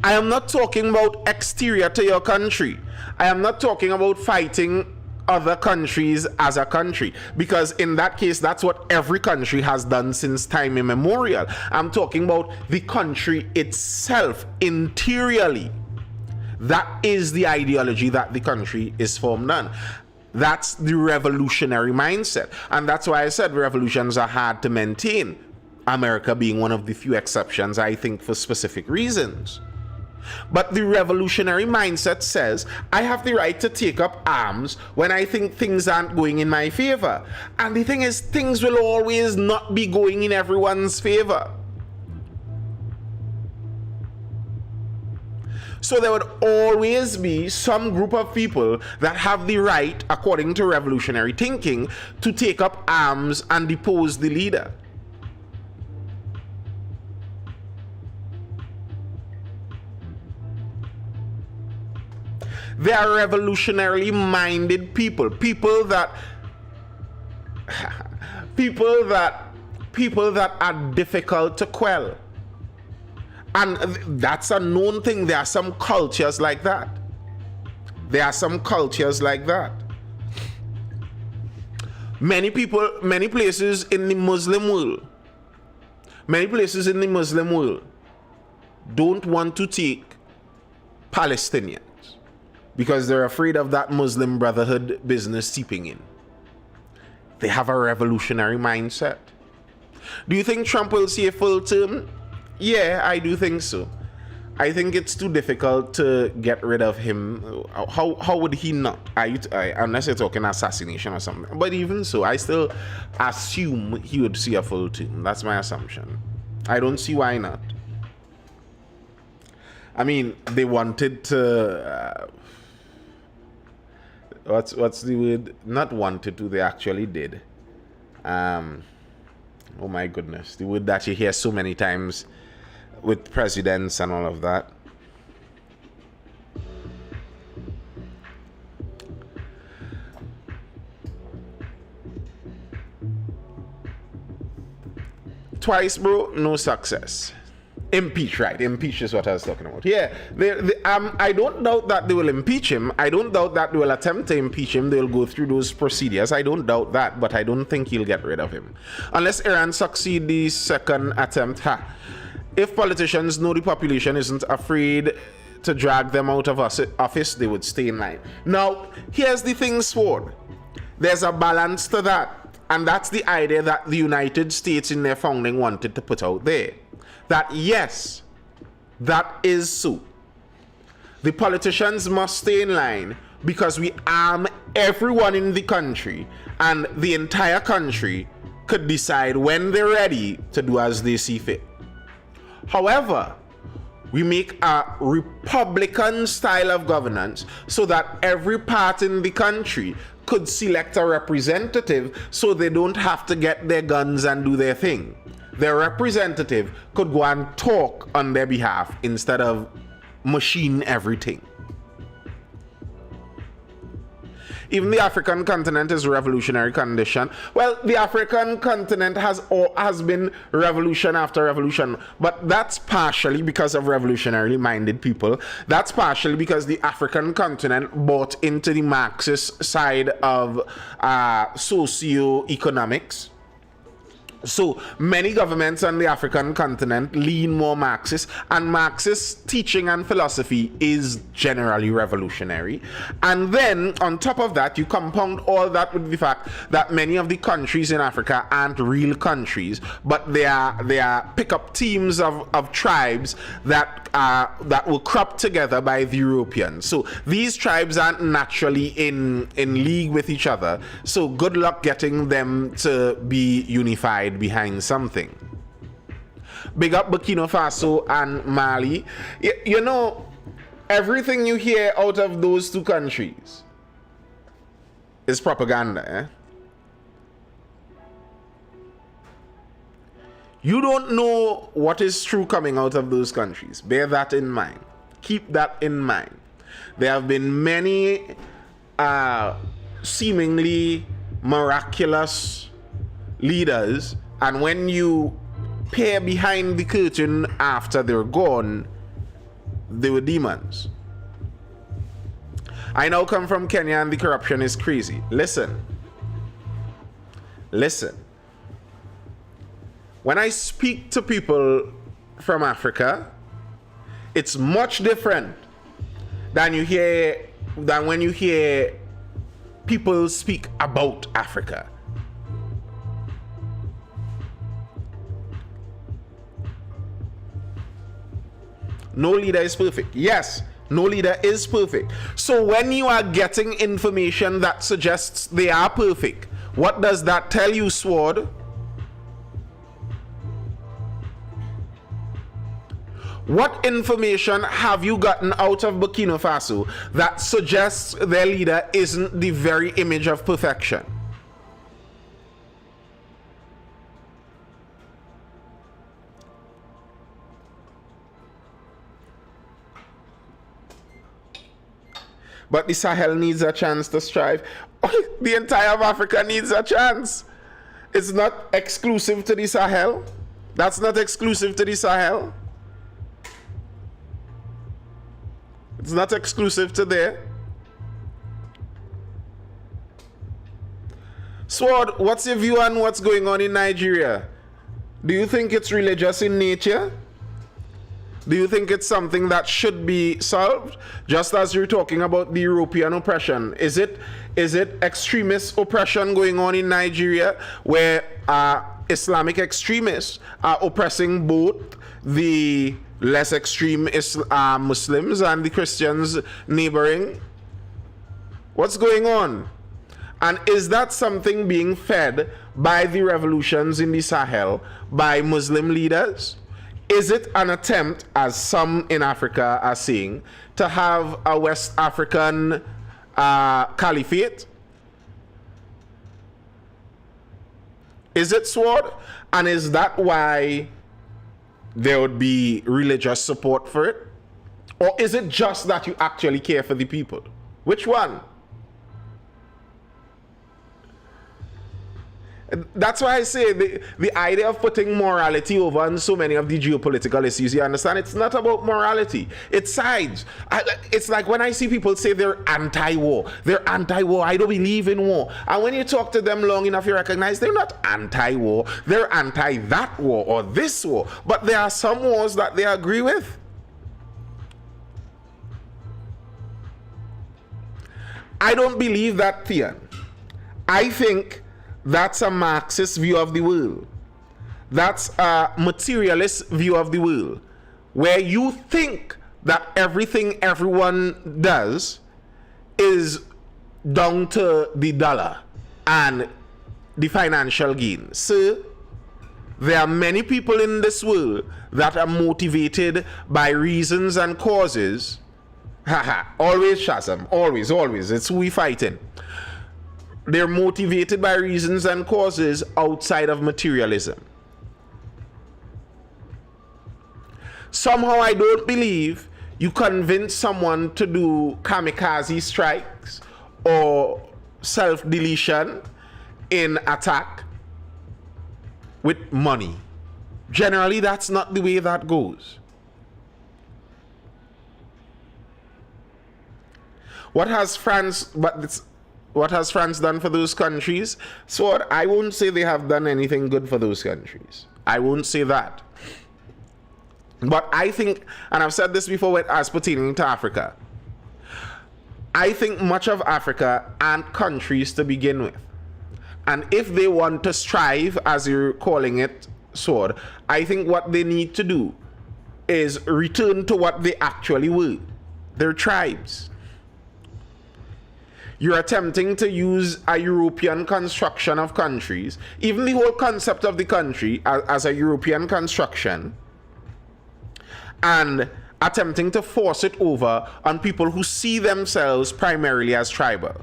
I am not talking about exterior to your country. I am not talking about fighting other countries as a country, because in that case, that's what every country has done since time immemorial. I'm talking about the country itself, interiorly. That is the ideology that the country is formed on. That's the revolutionary mindset. And that's why I said revolutions are hard to maintain. America being one of the few exceptions, I think, for specific reasons. But the revolutionary mindset says, I have the right to take up arms when I think things aren't going in my favor. And the thing is, things will always not be going in everyone's favor. So there would always be some group of people that have the right, according to revolutionary thinking, to take up arms and depose the leader. They are revolutionarily minded people. People that are difficult to quell. And that's a known thing. There are some cultures like that. Many places in the Muslim world don't want to take Palestinians because they're afraid of that Muslim Brotherhood business seeping in. They have a revolutionary mindset. Do you think Trump will see a full term? Yeah, I do think so. I think it's too difficult to get rid of him. How would he not? Unless you're talking assassination or something. But even so, I still assume he would see a full term. That's my assumption. I don't see why not. I mean, they wanted to... what's the word? Not wanted to, they actually did. Oh my goodness. The word that you hear so many times with presidents and all of that. Twice, bro, no success. Impeach, right? Impeach is what I was talking about. Yeah, I don't doubt that they will impeach him. I don't doubt that they will attempt to impeach him. They'll go through those procedures. I don't doubt that, but I don't think he'll get rid of him. Unless Iran succeed the second attempt. If politicians know the population isn't afraid to drag them out of office, they would stay in line. Now, here's the thing, Sword. There's a balance to that. And that's the idea that the United States in their founding wanted to put out there. That yes, that is so. The politicians must stay in line because we arm everyone in the country, and the entire country could decide when they're ready to do as they see fit. However, we make a Republican style of governance so that every part in the country could select a representative so they don't have to get their guns and do their thing. Their representative could go and talk on their behalf instead of machine everything. Even the African continent is revolutionary condition. Well, the African continent has been revolution after revolution, but that's partially because of revolutionarily minded people. That's partially because the African continent bought into the Marxist side of socio-economics. So many governments on the African continent lean more Marxist, and Marxist teaching and philosophy is generally revolutionary. And then on top of that, you compound all that with the fact that many of the countries in Africa aren't real countries, but they are pickup teams of tribes that will crop together by the Europeans. So these tribes aren't naturally in league with each other. So good luck getting them to be unified behind something. Big up Burkina Faso and Mali. You know, everything you hear out of those two countries is propaganda. You don't know what is true coming out of those countries. Bear that in mind. Keep that in mind. There have been many seemingly miraculous leaders, and when you peer behind the curtain after they're gone, they were demons. I now come from Kenya and the corruption is crazy. Listen. When I speak to people from Africa, it's much different than when you hear people speak about Africa. No leader is perfect. Yes, no leader is perfect. So when you are getting information that suggests they are perfect, what does that tell you, Sword? What information have you gotten out of Burkina Faso that suggests their leader isn't the very image of perfection? But the Sahel needs a chance to strive. The entire of Africa needs a chance. It's not exclusive to the Sahel. That's not exclusive to the Sahel. It's not exclusive to there. Sword, what's your view on what's going on in Nigeria? Do you think it's religious in nature? Do you think it's something that should be solved? Just as you're talking about the European oppression, is it extremist oppression going on in Nigeria where Islamic extremists are oppressing both the less extreme Muslims and the Christians neighboring? What's going on? And is that something being fed by the revolutions in the Sahel by Muslim leaders? Is it an attempt, as some in Africa are saying, to have a West African caliphate? Is it, Sword? And is that why there would be religious support for it? Or is it just that you actually care for the people? Which one? That's why I say the idea of putting morality over on so many of the geopolitical issues, you understand? It's not about morality. It's sides. It's like when I see people say they're anti-war. They're anti-war. I don't believe in war. And when you talk to them long enough, you recognize they're not anti-war. They're anti that war or this war. But there are some wars that they agree with. I don't believe that, Theon. I think that's a Marxist view of the world. That's a materialist view of the world, where you think that everything everyone does is down to the dollar and the financial gain. So there are many people in this world that are motivated by reasons and causes. Always Shazam, always. It's who we fighting. They're motivated by reasons and causes outside of materialism. Somehow I don't believe you convince someone to do kamikaze strikes or self-deletion in attack with money. Generally, that's not the way that goes. What has France done for those countries? So I won't say they have done anything good for those countries. I won't say that. But I think, and I've said this before as pertaining to Africa, I think much of Africa aren't countries to begin with. And if they want to strive, as you're calling it, Sword, I think what they need to do is return to what they actually were. They're tribes. You're attempting to use a European construction of countries, even the whole concept of the country as a European construction, and attempting to force it over on people who see themselves primarily as tribal.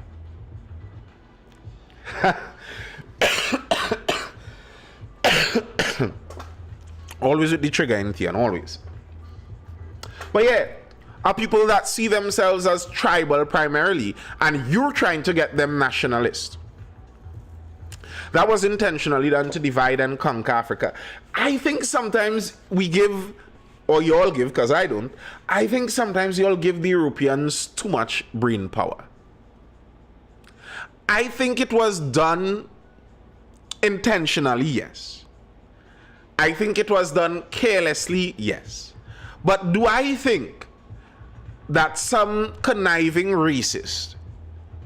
Always with the trigger in Theon, always. But yeah, are people that see themselves as tribal primarily, and you're trying to get them nationalist. That was intentionally done to divide and conquer Africa. I think sometimes we give, or you all give, because I don't, I think sometimes you all give the Europeans too much brain power. I think it was done intentionally, yes. I think it was done carelessly, yes. But do I think that some conniving racist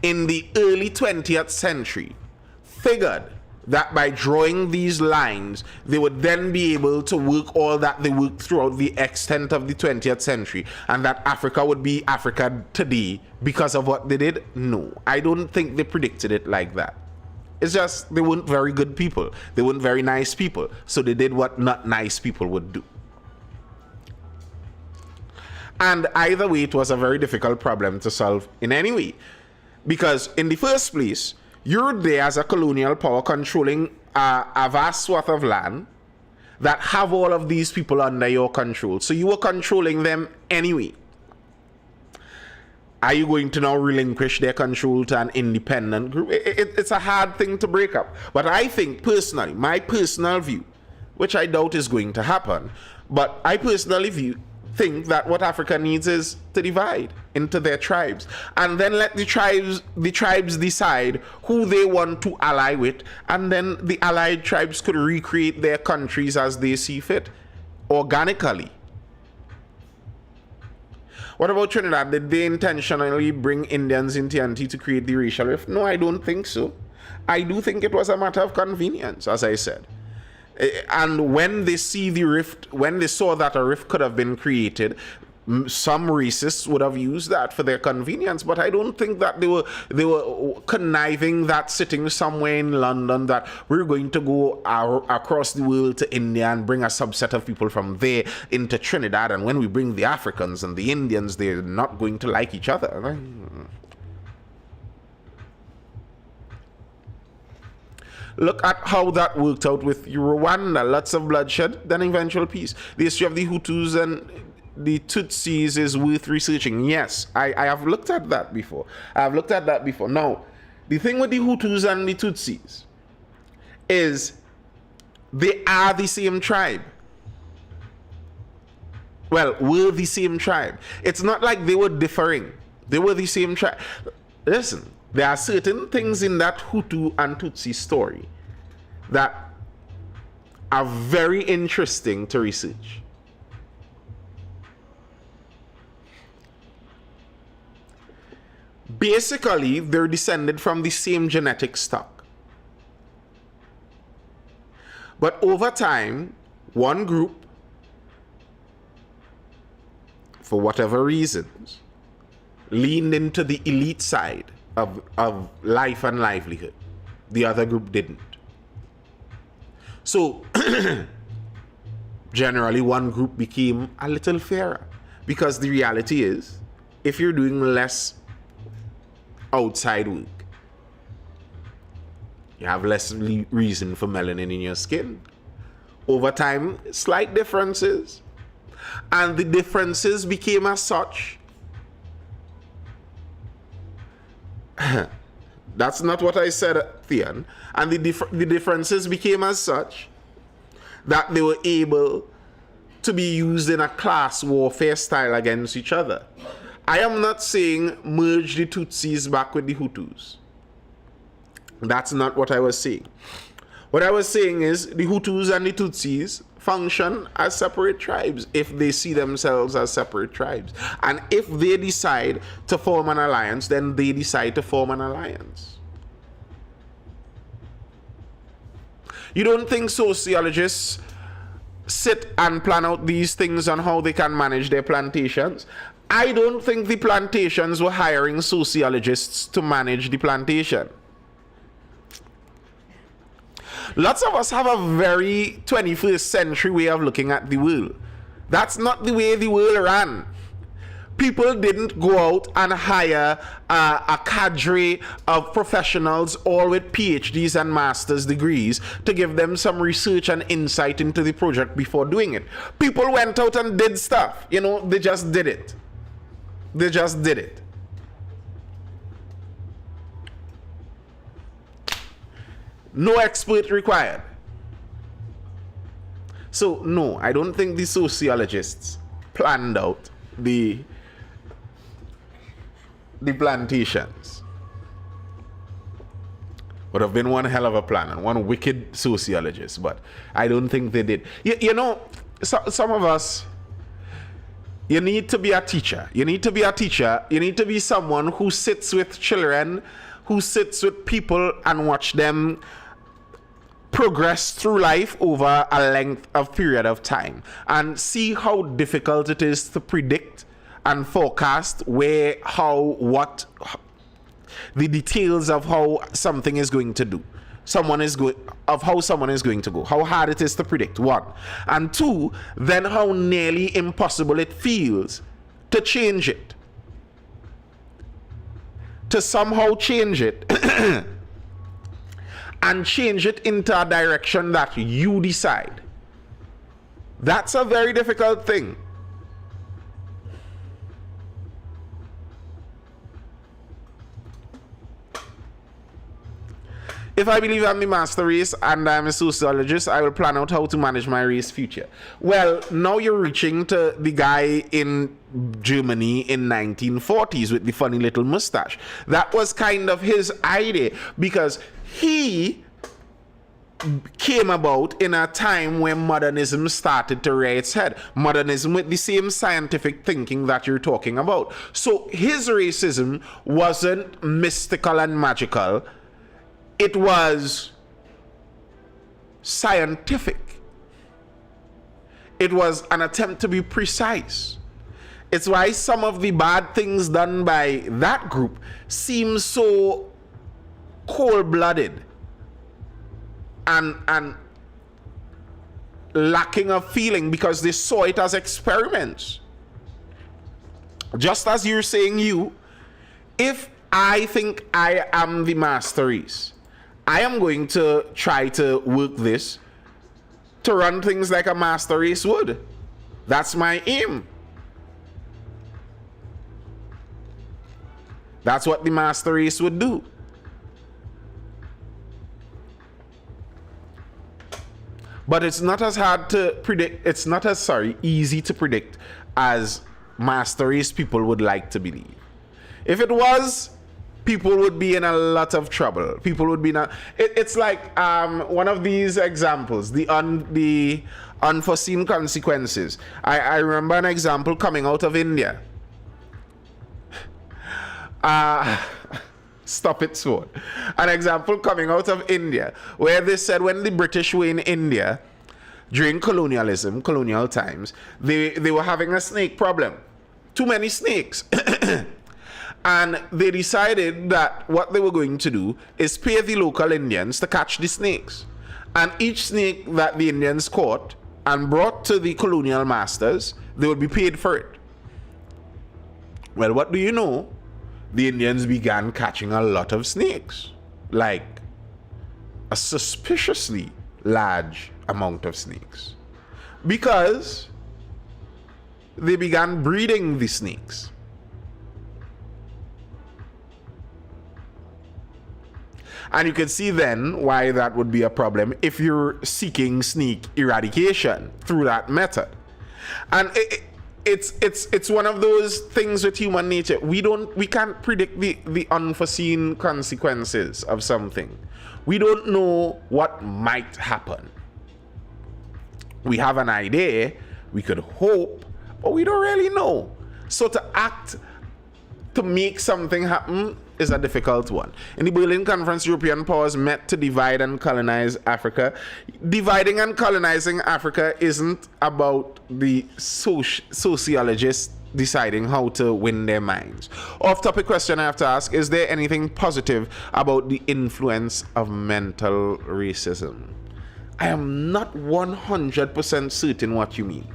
in the early 20th century figured that by drawing these lines, they would then be able to work all that they worked throughout the extent of the 20th century, and that Africa would be Africa today because of what they did? No, I don't think they predicted it like that. It's just they weren't very good people. They weren't very nice people. So they did what not nice people would do. And either way, it was a very difficult problem to solve in any way. Because in the first place, you're there as a colonial power controlling a vast swath of land that have all of these people under your control. So you were controlling them anyway. Are you going to now relinquish their control to an independent group? It's a hard thing to break up. But I think personally, my personal view, which I doubt is going to happen, but I personally think that what Africa needs is to divide into their tribes, and then let the tribes decide who they want to ally with, and then the allied tribes could recreate their countries as they see fit, organically. What about Trinidad? Did they intentionally bring Indians into TNT to create the racial rift? No, I don't think so. I do think it was a matter of convenience, as I said. And when they see the rift, when they saw that a rift could have been created, some racists would have used that for their convenience. But I don't think that they were conniving that sitting somewhere in London that we're going to go across the world to India and bring a subset of people from there into Trinidad. And when we bring the Africans and the Indians, they're not going to like each other. Look at how that worked out with Rwanda. Lots of bloodshed, then eventual peace. The history of the Hutus and the Tutsis is worth researching. Yes, I have looked at that before. Now, the thing with the Hutus and the Tutsis is they are the same tribe. Well, were the same tribe. It's not like they were differing. They were the same tribe. Listen. There are certain things in that Hutu and Tutsi story that are very interesting to research. Basically, they're descended from the same genetic stock. But over time, one group, for whatever reasons, leaned into the elite side of life and livelihood. The other group didn't. So, generally, one group became a little fairer. Because the reality is, if you're doing less outside work, you have less reason for melanin in your skin. Over time, slight differences. And the differences became as such. That's not what I said, Theon. And the differences became as such that they were able to be used in a class warfare style against each other. I am not saying merge the Tutsis back with the Hutus. That's not what I was saying. What I was saying is the Hutus and the Tutsis function as separate tribes if they see themselves as separate tribes. And if they decide to form an alliance, then they decide to form an alliance. You don't think sociologists sit and plan out these things on how they can manage their plantations? I don't think the plantations were hiring sociologists to manage the plantation. Lots of us have a very 21st century way of looking at the world. That's not the way the world ran. People didn't go out and hire a cadre of professionals, all with PhDs and master's degrees, to give them some research and insight into the project before doing it. People went out and did stuff. You know, they just did it. They just did it. No expert required. So, no, I don't think the sociologists planned out the plantations. Would have been one hell of a plan and one wicked sociologist, but I don't think they did. You know, some of us, you need to be a teacher. You need to be a teacher. You need to be someone who sits with children, who sits with people and watch them progress through life over a length of period of time and see how difficult it is to predict and forecast where, how, what, the details of how something is going to do. How someone is going to go, how hard it is to predict, one. And two, then how nearly impossible it feels to change it. To somehow change it and change it into a direction that you decide. That's a very difficult thing. If I believe I'm the master race and I'm a sociologist, I will plan out how to manage my race future. Well, now you're reaching to the guy in Germany in 1940s with the funny little mustache. That was kind of his idea because he came about in a time when modernism started to rear its head. Modernism with the same scientific thinking that you're talking about. So his racism wasn't mystical and magical. It was scientific. It was an attempt to be precise. It's why some of the bad things done by that group seem so cold-blooded and lacking of feeling because they saw it as experiments. Just as you're saying if I think I am the master race, I am going to try to work this to run things like a master race would. That's my aim. That's what the master race would do. But it's not as hard to predict. It's not as easy to predict as master race people would like to believe. If it was, people would be in a lot of trouble. People would be not. It's like one of these examples, the unforeseen consequences. I remember an example coming out of India. Stop it, Sword. An example coming out of India where they said when the British were in India during colonial times, they were having a snake problem. Too many snakes. And they decided that what they were going to do is pay the local Indians to catch the snakes. And each snake that the Indians caught and brought to the colonial masters, they would be paid for it. Well, what do you know? The Indians began catching a lot of snakes. Like a suspiciously large amount of snakes. Because they began breeding the snakes. And you can see then why that would be a problem if you're seeking snake eradication through that method. And it's one of those things with human nature. We can't predict the unforeseen consequences of something. We don't know what might happen. We have an idea, we could hope, but we don't really know. So to act to make something happen is a difficult one. In the Berlin Conference, European powers met to divide and colonize Africa. Dividing and colonizing Africa isn't about the sociologists deciding how to win their minds. Off-topic question I have to ask, is there anything positive about the influence of mental racism? I am not 100% certain what you mean.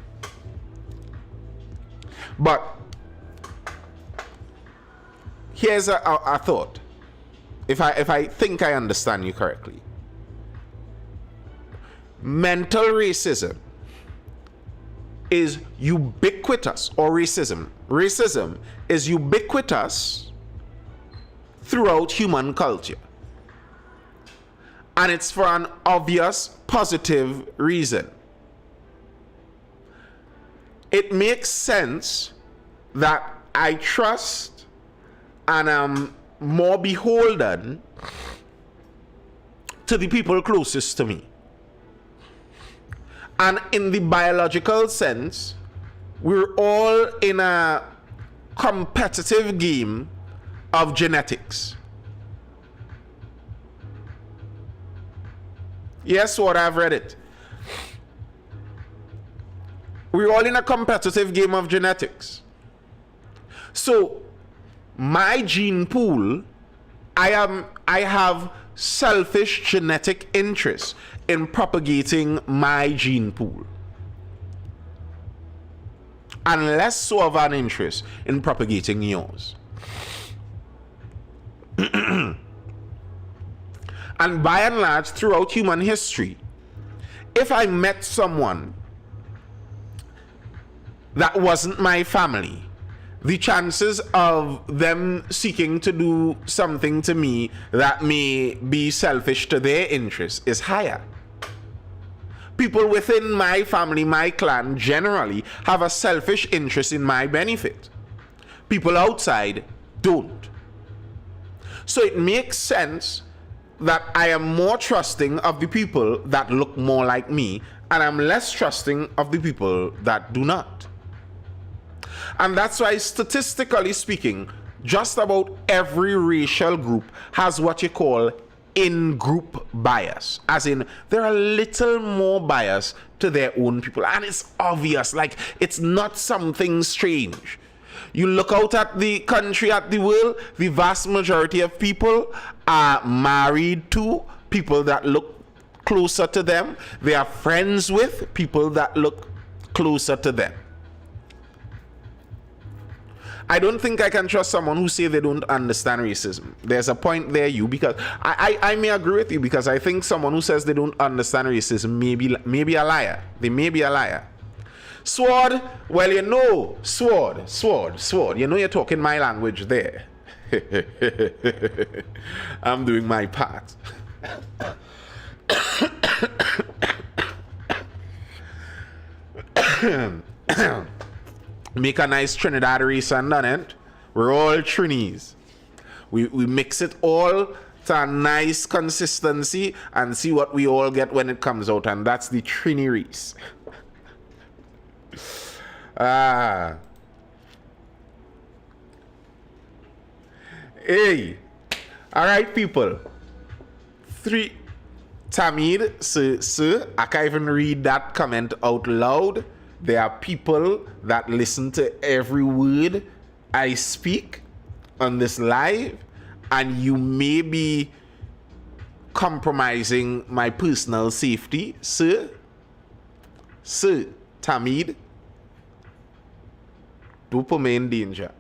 But here's a thought. If I think I understand you correctly. Mental racism is ubiquitous, or racism is ubiquitous throughout human culture. And it's for an obvious positive reason. it makes sense that I trust and am more beholden to the people closest to me. And in the biological sense, we're all in a competitive game of genetics. Yes, what I've read it. We're all in a competitive game of genetics. So, my gene pool, I have selfish genetic interest in propagating my gene pool, and less so of an interest in propagating yours. And by and large, throughout human history, if I met someone that wasn't my family, the chances of them seeking to do something to me that may be selfish to their interests is higher. People within my family, my clan, generally have a selfish interest in my benefit. People outside don't. So it makes sense that I am more trusting of the people that look more like me, and I'm less trusting of the people that do not. And that's why, statistically speaking, just about every racial group has what you call in-group bias. As in, they're a little more biased to their own people. And it's obvious, like, it's not something strange. You look out at the country, at the world, the vast majority of people are married to people that look closer to them. They are friends with people that look closer to them. I don't think I can trust someone who say they don't understand racism. There's a point there, because I may agree with you, because I think someone who says they don't understand racism may be a liar. They may be a liar. Sword, well, you know, sword. You know, you're talking my language there. I'm doing my part. Make a nice Trinidad race and done it. We're all Trinis. We mix it all to a nice consistency and see what we all get when it comes out, and that's the Trini race. Hey, all right, people. 3 Tamid, sir, I can't even read that comment out loud. There are people that listen to every word I speak on this live, and you may be compromising my personal safety, sir. Sir, Tamid, don't put me in danger.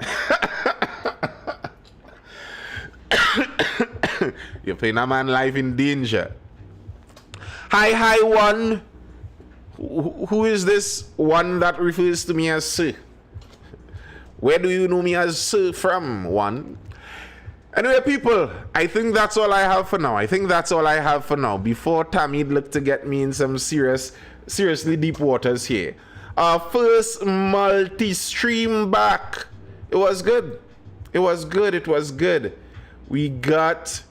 You're putting a man life in danger. Hi, one. Who is this one that refers to me as sir? Where do you know me as sir from, one? Anyway, people, I think that's all I have for now. Before Tamid looked to get me in some seriously deep waters here. Our first multi-stream back. It was good. We got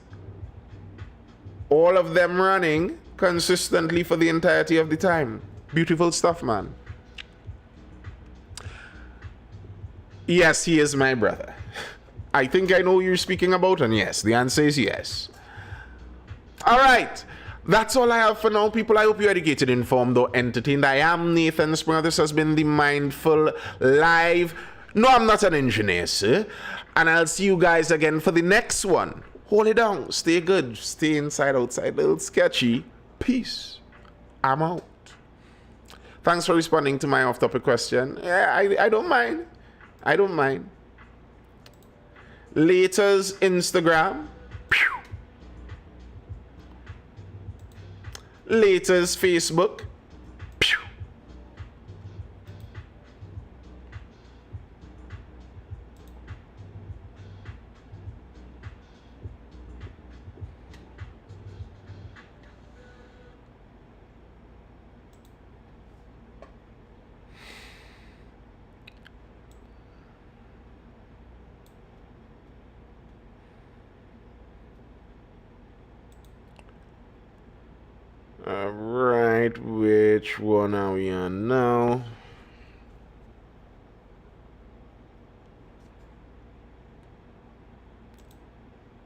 all of them running consistently for the entirety of the time. Beautiful stuff, man. Yes, he is my brother. I think I know who you're speaking about, and yes, the answer is yes. All right. That's all I have for now, people. I hope you're educated, informed, or entertained. I am Nathan Springer. This has been the Mindful Live. No, I'm not an engineer, sir. And I'll see you guys again for the next one. Hold it down. Stay good. Stay inside, outside. A little sketchy. Peace. I'm out. Thanks for responding to my off-topic question. Yeah, I don't mind. Later's Instagram. Later's Facebook. right, which one are we on now?